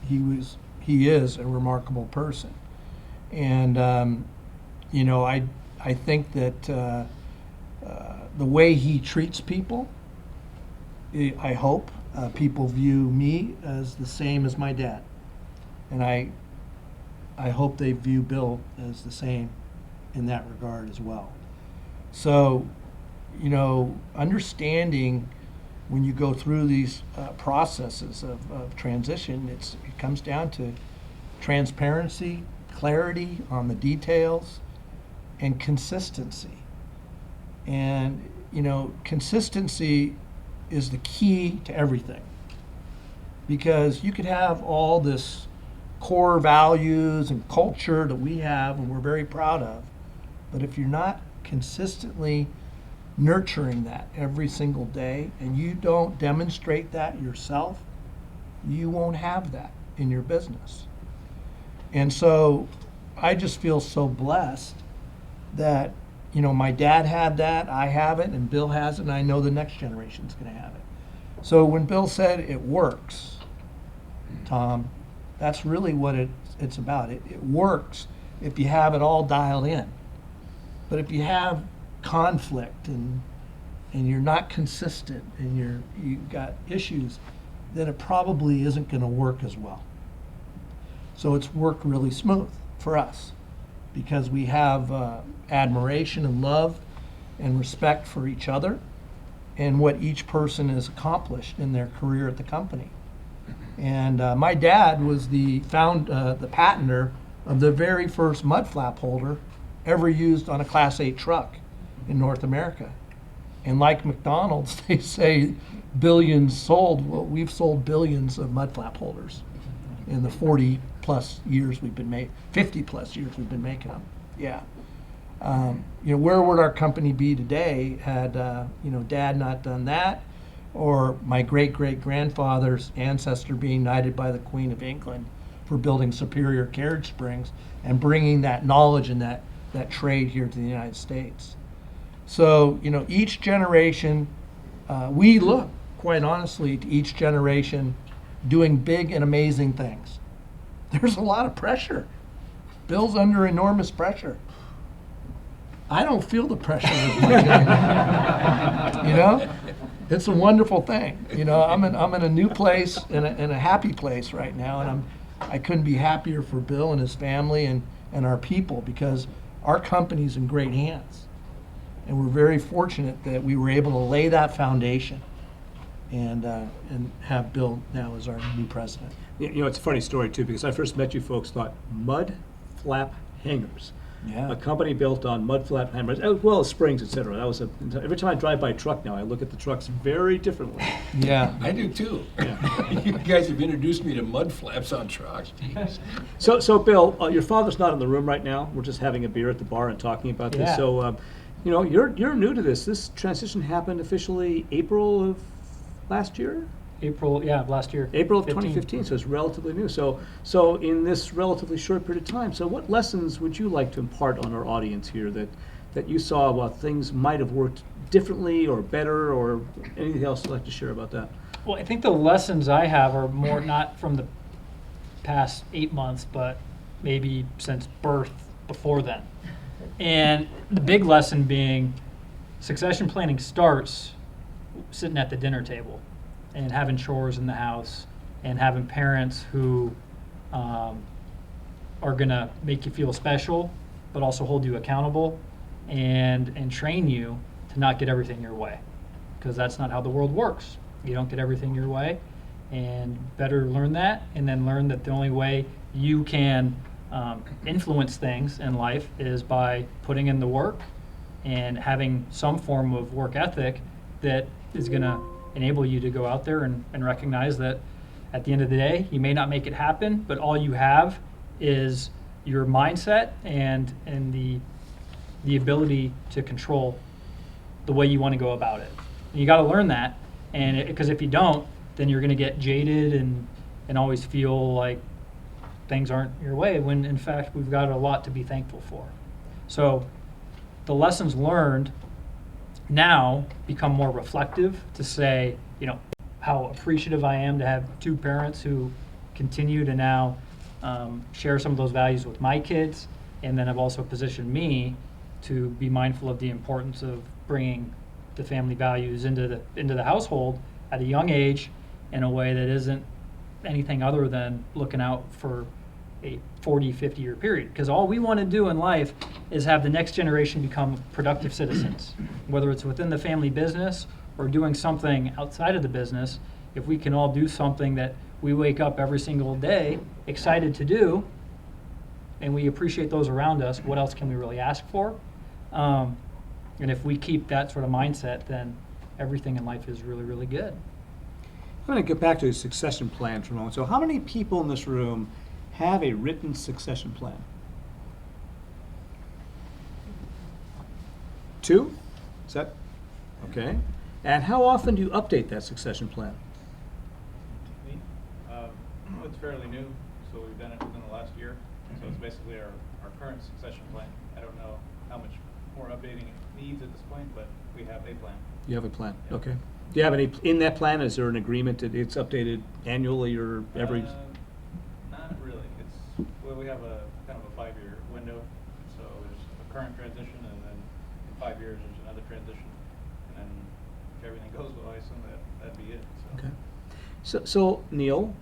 Speaker 2: He is a remarkable person. And, I think that the way he treats people, I hope people view me as the same as my dad. And I hope they view Bill as the same in that regard as well. So, understanding when you go through these processes of transition, it comes down to transparency, clarity on the details, and consistency. And, consistency is the key to everything. Because you could have all this core values and culture that we have and we're very proud of, but if you're not consistently nurturing that every single day and you don't demonstrate that yourself, you won't have that in your business. And so I just feel so blessed that, my dad had that, I have it, and Bill has it, and I know the next generation's going to have it. So when Bill said it works, Tom, that's really what it's about. It works if you have it all dialed in. But if you have conflict and you're not consistent and you've got issues, then it probably isn't going to work as well. So it's worked really smooth for us because we have admiration and love and respect for each other and what each person has accomplished in their career at the company. And my dad was the patenter of the very first mud flap holder ever used on a Class 8 truck in North America. And like McDonald's, they say billions sold. Well, we've sold billions of mud flap holders in the 40 plus years we've been making, 50 plus years we've been making them. Yeah. Where would our company be today had, Dad not done that, or my great-great-grandfather's ancestor being knighted by the Queen of England for building Superior Carriage Springs and bringing that knowledge and that trade here to the United States. So, each generation, we look, quite honestly, to each generation doing big and amazing things. There's a lot of pressure. Bill's under enormous pressure. I don't feel the pressure as much anymore. It's a wonderful thing. I'm in a new place, in a happy place right now, and I couldn't be happier for Bill and his family and our people because our company's in great hands. And we're very fortunate that we were able to lay that foundation and have Bill now as our new president.
Speaker 1: It's a funny story too, because I first met you folks thought mud flap hangers.
Speaker 2: Yeah.
Speaker 1: A company built on mud flap hangers, as well as springs, etc. That was every time I drive by a truck now, I look at the trucks very differently.
Speaker 2: Yeah.
Speaker 4: I do too. You guys have introduced me to mud flaps on trucks. Jeez.
Speaker 1: So Bill, your father's not in the room right now. We're just having a beer at the bar and talking about this.
Speaker 3: Yeah.
Speaker 1: So, you're new to this. This transition happened officially April of last year.
Speaker 3: April, last year.
Speaker 1: April of
Speaker 3: 15.
Speaker 1: 2015, so it's relatively new. So in this relatively short period of time, so what lessons would you like to impart on our audience here that you saw about things might have worked differently or better, or anything else you'd like to share about that?
Speaker 3: Well, I think the lessons I have are more not from the past 8 months, but maybe since birth before then. And the big lesson being succession planning starts sitting at the dinner table and having chores in the house and having parents who are going to make you feel special, but also hold you accountable and train you to not get everything your way, because that's not how the world works. You don't get everything your way, and better learn that, and then learn that the only way you can influence things in life is by putting in the work and having some form of work ethic that is going to enable you to go out there and recognize that at the end of the day, you may not make it happen, but all you have is your mindset and the ability to control the way you want to go about it. And you got to learn that, and because if you don't, then you're going to get jaded and always feel like things aren't your way, when in fact we've got a lot to be thankful for. So the lessons learned now become more reflective to say, how appreciative I am to have two parents who continue to now share some of those values with my kids, and then have also positioned me to be mindful of the importance of bringing the family values into the household at a young age in a way that isn't anything other than looking out for a 40, 50-year period. Because all we want to do in life is have the next generation become productive citizens, whether it's within the family business or doing something outside of the business. If we can all do something that we wake up every single day excited to do, and we appreciate those around us, what else can we really ask for? And if we keep that sort of mindset, then everything in life is really, really good.
Speaker 1: I'm going to get back to the succession plan for a moment. So how many people in this room have a written succession plan? 2? Is that, okay. And how often do you update that succession plan?
Speaker 5: Me? It's fairly new, so we've done it within the last year. So it's basically our current succession plan. I don't know how much more updating it needs at this point, but we have a plan.
Speaker 1: You have a plan,
Speaker 5: Yeah.
Speaker 1: okay. Do you have any, in that plan, is there an agreement that it's updated annually or every?
Speaker 5: Not really. Well, we have a kind of a 5-year window. So there's a current transition, and then in 5 years, there's another transition. And then if everything goes well, I assume that'd be it. So.
Speaker 1: Okay. So Neil,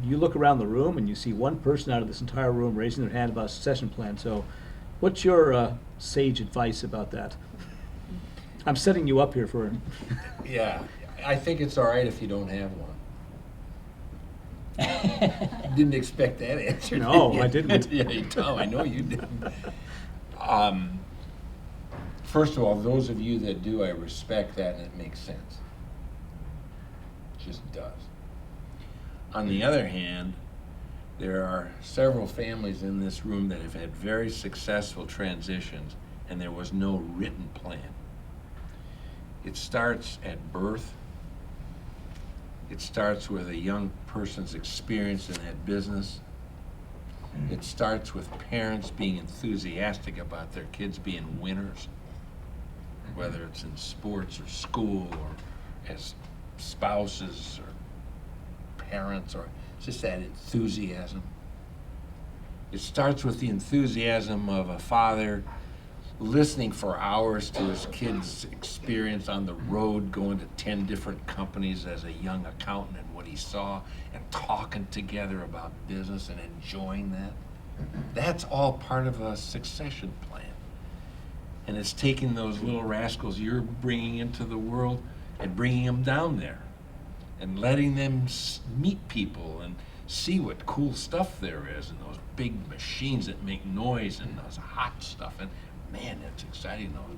Speaker 1: you look around the room and you see one person out of this entire room raising their hand about a succession plan. So what's your sage advice about that? I'm setting you up here for.
Speaker 4: Yeah, I think it's all right if you don't have one. Didn't expect that answer.
Speaker 1: No,
Speaker 4: did you?
Speaker 1: I didn't.
Speaker 4: Yeah, Tom, I know you didn't. First of all, those of you that do, I respect that, and it makes sense. It just does. On the other hand, there are several families in this room that have had very successful transitions, and there was no written plan. It starts at birth. It starts with a young person's experience in that business. It starts with parents being enthusiastic about their kids being winners, whether it's in sports or school or as spouses or parents, or just that enthusiasm. It starts with the enthusiasm of a father listening for hours to his kid's experience on the road, going to 10 different companies as a young accountant and what he saw, and talking together about business and enjoying that. That's all part of a succession plan. And it's taking those little rascals you're bringing into the world and bringing them down there and letting them meet people and see what cool stuff there is, and those big machines that make noise and those hot stuff. And man, that's exciting, those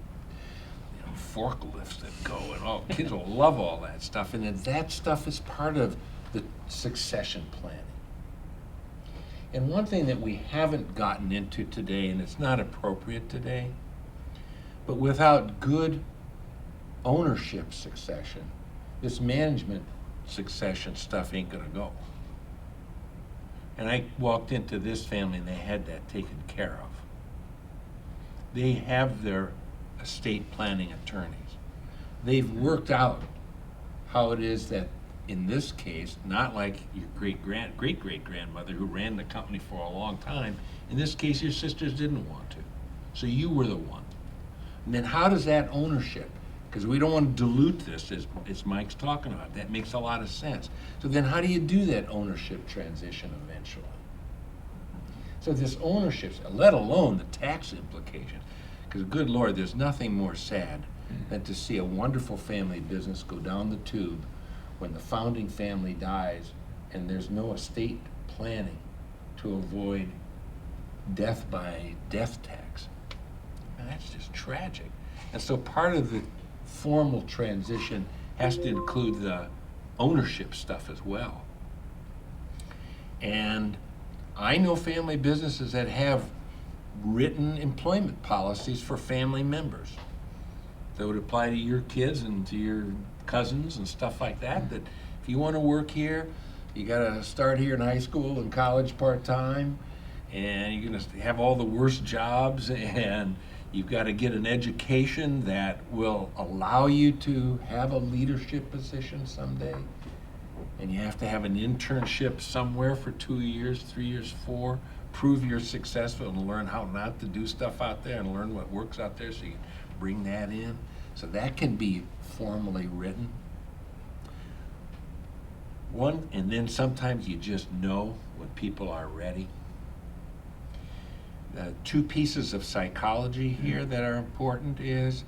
Speaker 4: forklifts that go, and all kids will love all that stuff. And then that stuff is part of the succession planning. And one thing that we haven't gotten into today, and it's not appropriate today, but without good ownership succession, this management succession stuff ain't gonna go. And I walked into this family and they had that taken care of. They have their estate planning attorneys. They've worked out how it is that, in this case, not like your great-great-grandmother who ran the company for a long time. In this case, your sisters didn't want to. So you were the one. And then how does that ownership, because we don't want to dilute this as Mike's talking about, that makes a lot of sense. So then how do you do that ownership transition eventually? So this ownership, let alone the tax implications, because good Lord, there's nothing more sad than to see a wonderful family business go down the tube when the founding family dies and there's no estate planning to avoid death by death tax. And that's just tragic. And so part of the formal transition has to include the ownership stuff as well. And I know family businesses that have written employment policies for family members that would apply to your kids and to your cousins and stuff like that, that if you want to work here, you got to start here in high school and college part-time, and you're going to have all the worst jobs, and you've got to get an education that will allow you to have a leadership position someday, and you have to have an internship somewhere for 2 years, 3 years, 4, prove you're successful and learn how not to do stuff out there and learn what works out there so you can bring that in. So that can be formally written. And then sometimes you just know when people are ready. The 2 pieces of psychology here that are important is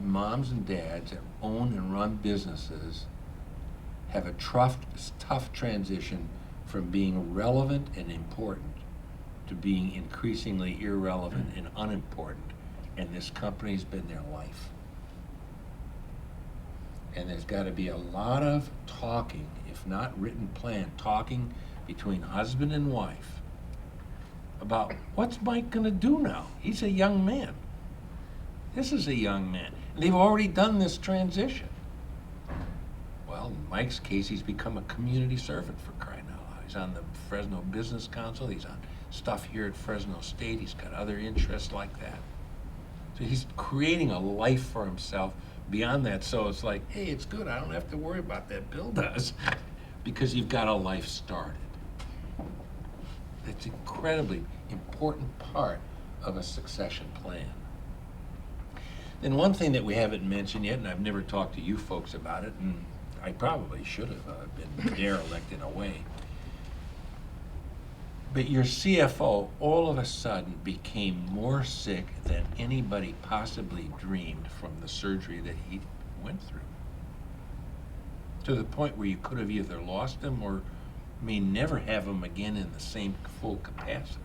Speaker 4: moms and dads that own and run businesses have a tough transition from being relevant and important to being increasingly irrelevant and unimportant, and this company's been their life. And there's got to be a lot of talking, if not written plan, talking between husband and wife about what's Mike going to do now? He's a young man. This is a young man. And they've already done this transition. Well, in Mike's case, he's become a community servant, for crying out loud. He's on the Fresno Business Council. He's on stuff here at Fresno State. He's got other interests like that. So he's creating a life for himself beyond that. So it's like, hey, it's good. I don't have to worry about that. Bill does. Because you've got a life started. It's an incredibly important part of a succession plan. Then one thing that we haven't mentioned yet, and I've never talked to you folks about it, and I probably should have been derelict in a way, but your CFO all of a sudden became more sick than anybody possibly dreamed from the surgery that he went through. To the point where you could have either lost him or may never have him again in the same full capacity.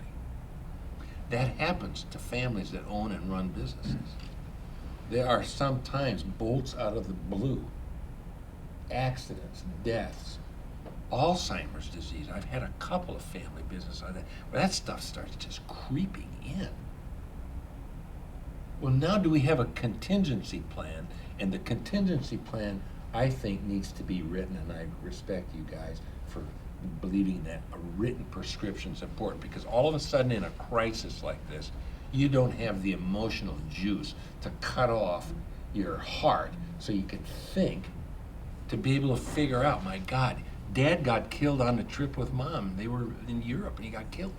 Speaker 4: That happens to families that own and run businesses. There are sometimes bolts out of the blue, accidents, deaths, Alzheimer's disease. I've had a couple of family businesses like that, where that stuff starts just creeping in. Well, now do we have a contingency plan? And the contingency plan, I think, needs to be written, and I respect you guys for believing that a written prescription is important, because all of a sudden in a crisis like this, you don't have the emotional juice to cut off your heart so you can think, to be able to figure out, my God, Dad got killed on the trip with Mom. They were in Europe and he got killed.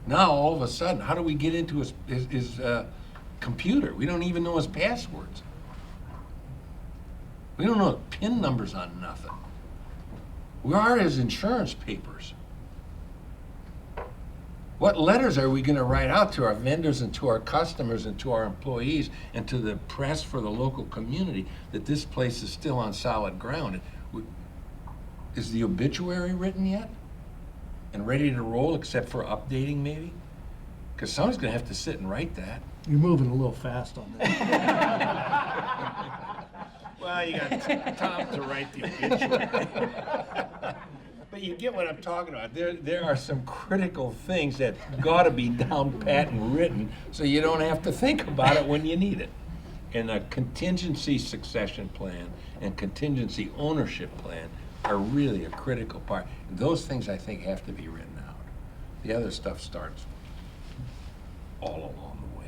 Speaker 4: Now all of a sudden, how do we get into his computer? We don't even know his passwords. We don't know PIN numbers on nothing. Where are his insurance papers? What letters are we going to write out to our vendors and to our customers and to our employees and to the press for the local community that this place is still on solid ground? Is the obituary written yet and ready to roll, except for updating maybe? Because someone's going to have to sit and write that.
Speaker 2: You're moving a little fast on that.
Speaker 4: Well, you got Tom to write the obituary. But you get what I'm talking about. There are some critical things that got to be down pat and written so you don't have to think about it when you need it. And a contingency succession plan and contingency ownership plan are really a critical part. Those things, I think, have to be written out. The other stuff starts all along the way.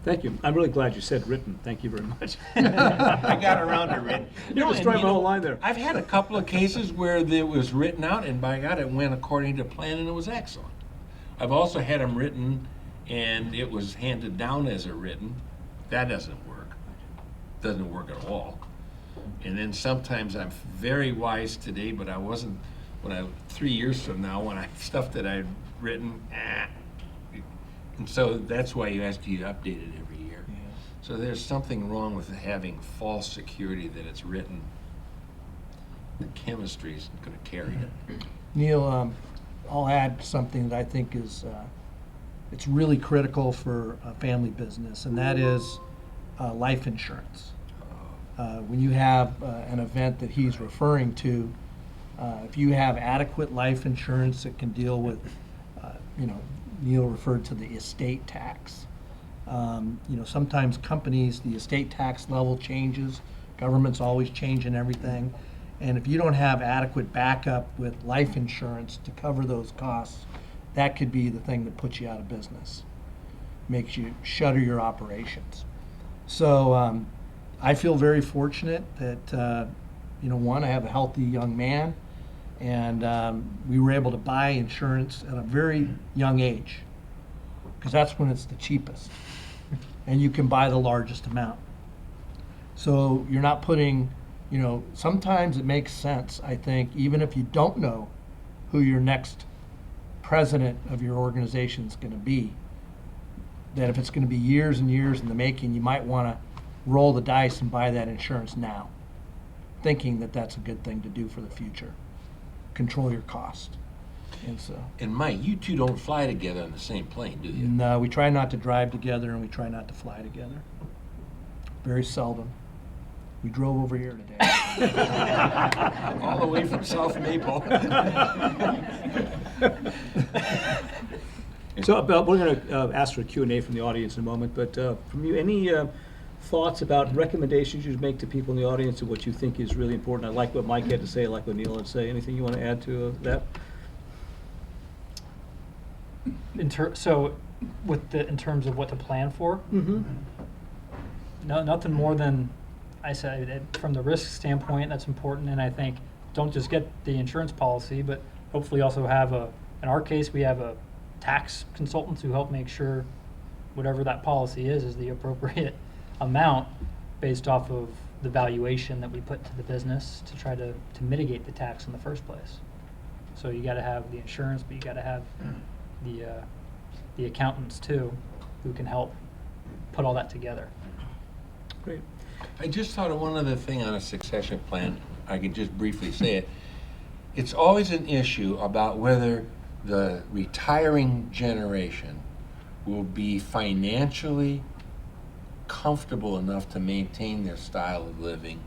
Speaker 1: Thank you. I'm really glad you said written. Thank you very much.
Speaker 4: I got around to written.
Speaker 1: You destroyed my whole line there.
Speaker 4: I've had a couple of cases where it was written out, and by God, it went according to plan, and it was excellent. I've also had them written, and it was handed down as a written. That doesn't work. Doesn't work at all. And then sometimes I'm very wise today, but I wasn't 3 years from now when stuff that I'd written. And so that's why you ask you to update it every year.
Speaker 2: Yeah.
Speaker 4: So there's something wrong with having false security that it's written. The chemistry is going to carry it.
Speaker 2: Neil, I'll add something that I think is it's really critical for a family business, and that is life insurance. When you have an event that he's referring to, if you have adequate life insurance that can deal with, Neil referred to the estate tax. Sometimes companies, the estate tax level changes. Government's always changing everything. And if you don't have adequate backup with life insurance to cover those costs, that could be the thing that puts you out of business, makes you shutter your operations. So I feel very fortunate that, one, I have a healthy young man, and we were able to buy insurance at a very young age, because that's when it's the cheapest, and you can buy the largest amount. So you're not putting, sometimes it makes sense, I think, even if you don't know who your next president of your organization is going to be, that if it's going to be years and years in the making, you might want to roll the dice and buy that insurance now, thinking that that's a good thing to do for the future. Control your cost. And so,
Speaker 4: And Mike, you two don't fly together on the same plane, do you?
Speaker 2: no, we try not to drive together and we try not to fly together. Very seldom. We drove over here today.
Speaker 4: All the way from South Maple.
Speaker 1: So we're going to ask for a Q&A from the audience in a moment, but from you, any thoughts about recommendations you'd make to people in the audience of what you think is really important? I like what Mike had to say, I like what Neil had to say. Anything you want to add to that?
Speaker 3: So in terms of what to plan for,
Speaker 1: Mm-hmm.
Speaker 3: no, nothing more than I said. From the risk standpoint, that's important, and I think don't just get the insurance policy, but hopefully also have in our case, we have a tax consultants who help make sure whatever that policy is the appropriate amount based off of the valuation that we put to the business to try to mitigate the tax in the first place. So you got to have the insurance, but you got to have the accountants too, who can help put all that together.
Speaker 1: Great.
Speaker 4: I just thought of one other thing on a succession plan. I could just briefly say it. It's always an issue about whether the retiring generation will be financially comfortable enough to maintain their style of living,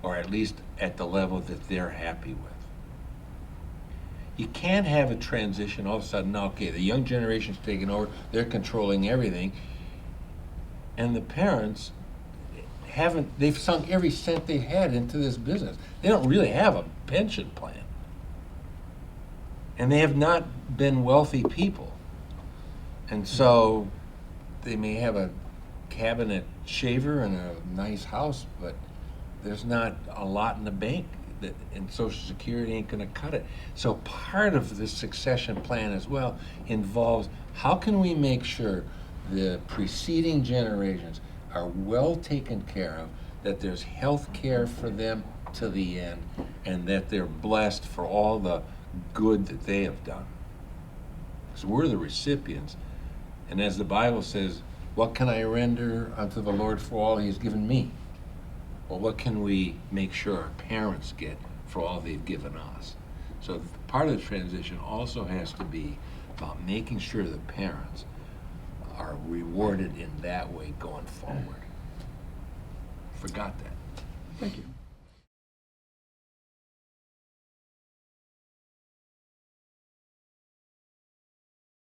Speaker 4: or at least at the level that they're happy with. You can't have a transition all of a sudden, okay, the young generation's taking over, they're controlling everything, and the parents they've sunk every cent they had into this business. They don't really have a pension plan. And they have not been wealthy people. And so they may have a cabinet shaver and a nice house, but there's not a lot in the bank and Social Security ain't gonna cut it. So part of the succession plan as well involves how can we make sure the preceding generations are well taken care of, that there's health care for them to the end, and that they're blessed for all the good that they have done. Because we're the recipients. And as the Bible says, what can I render unto the Lord for all he has given me? Well, what can we make sure our parents get for all they've given us? So part of the transition also has to be about making sure the parents are rewarded in that way going forward. Forgot that.
Speaker 1: Thank you.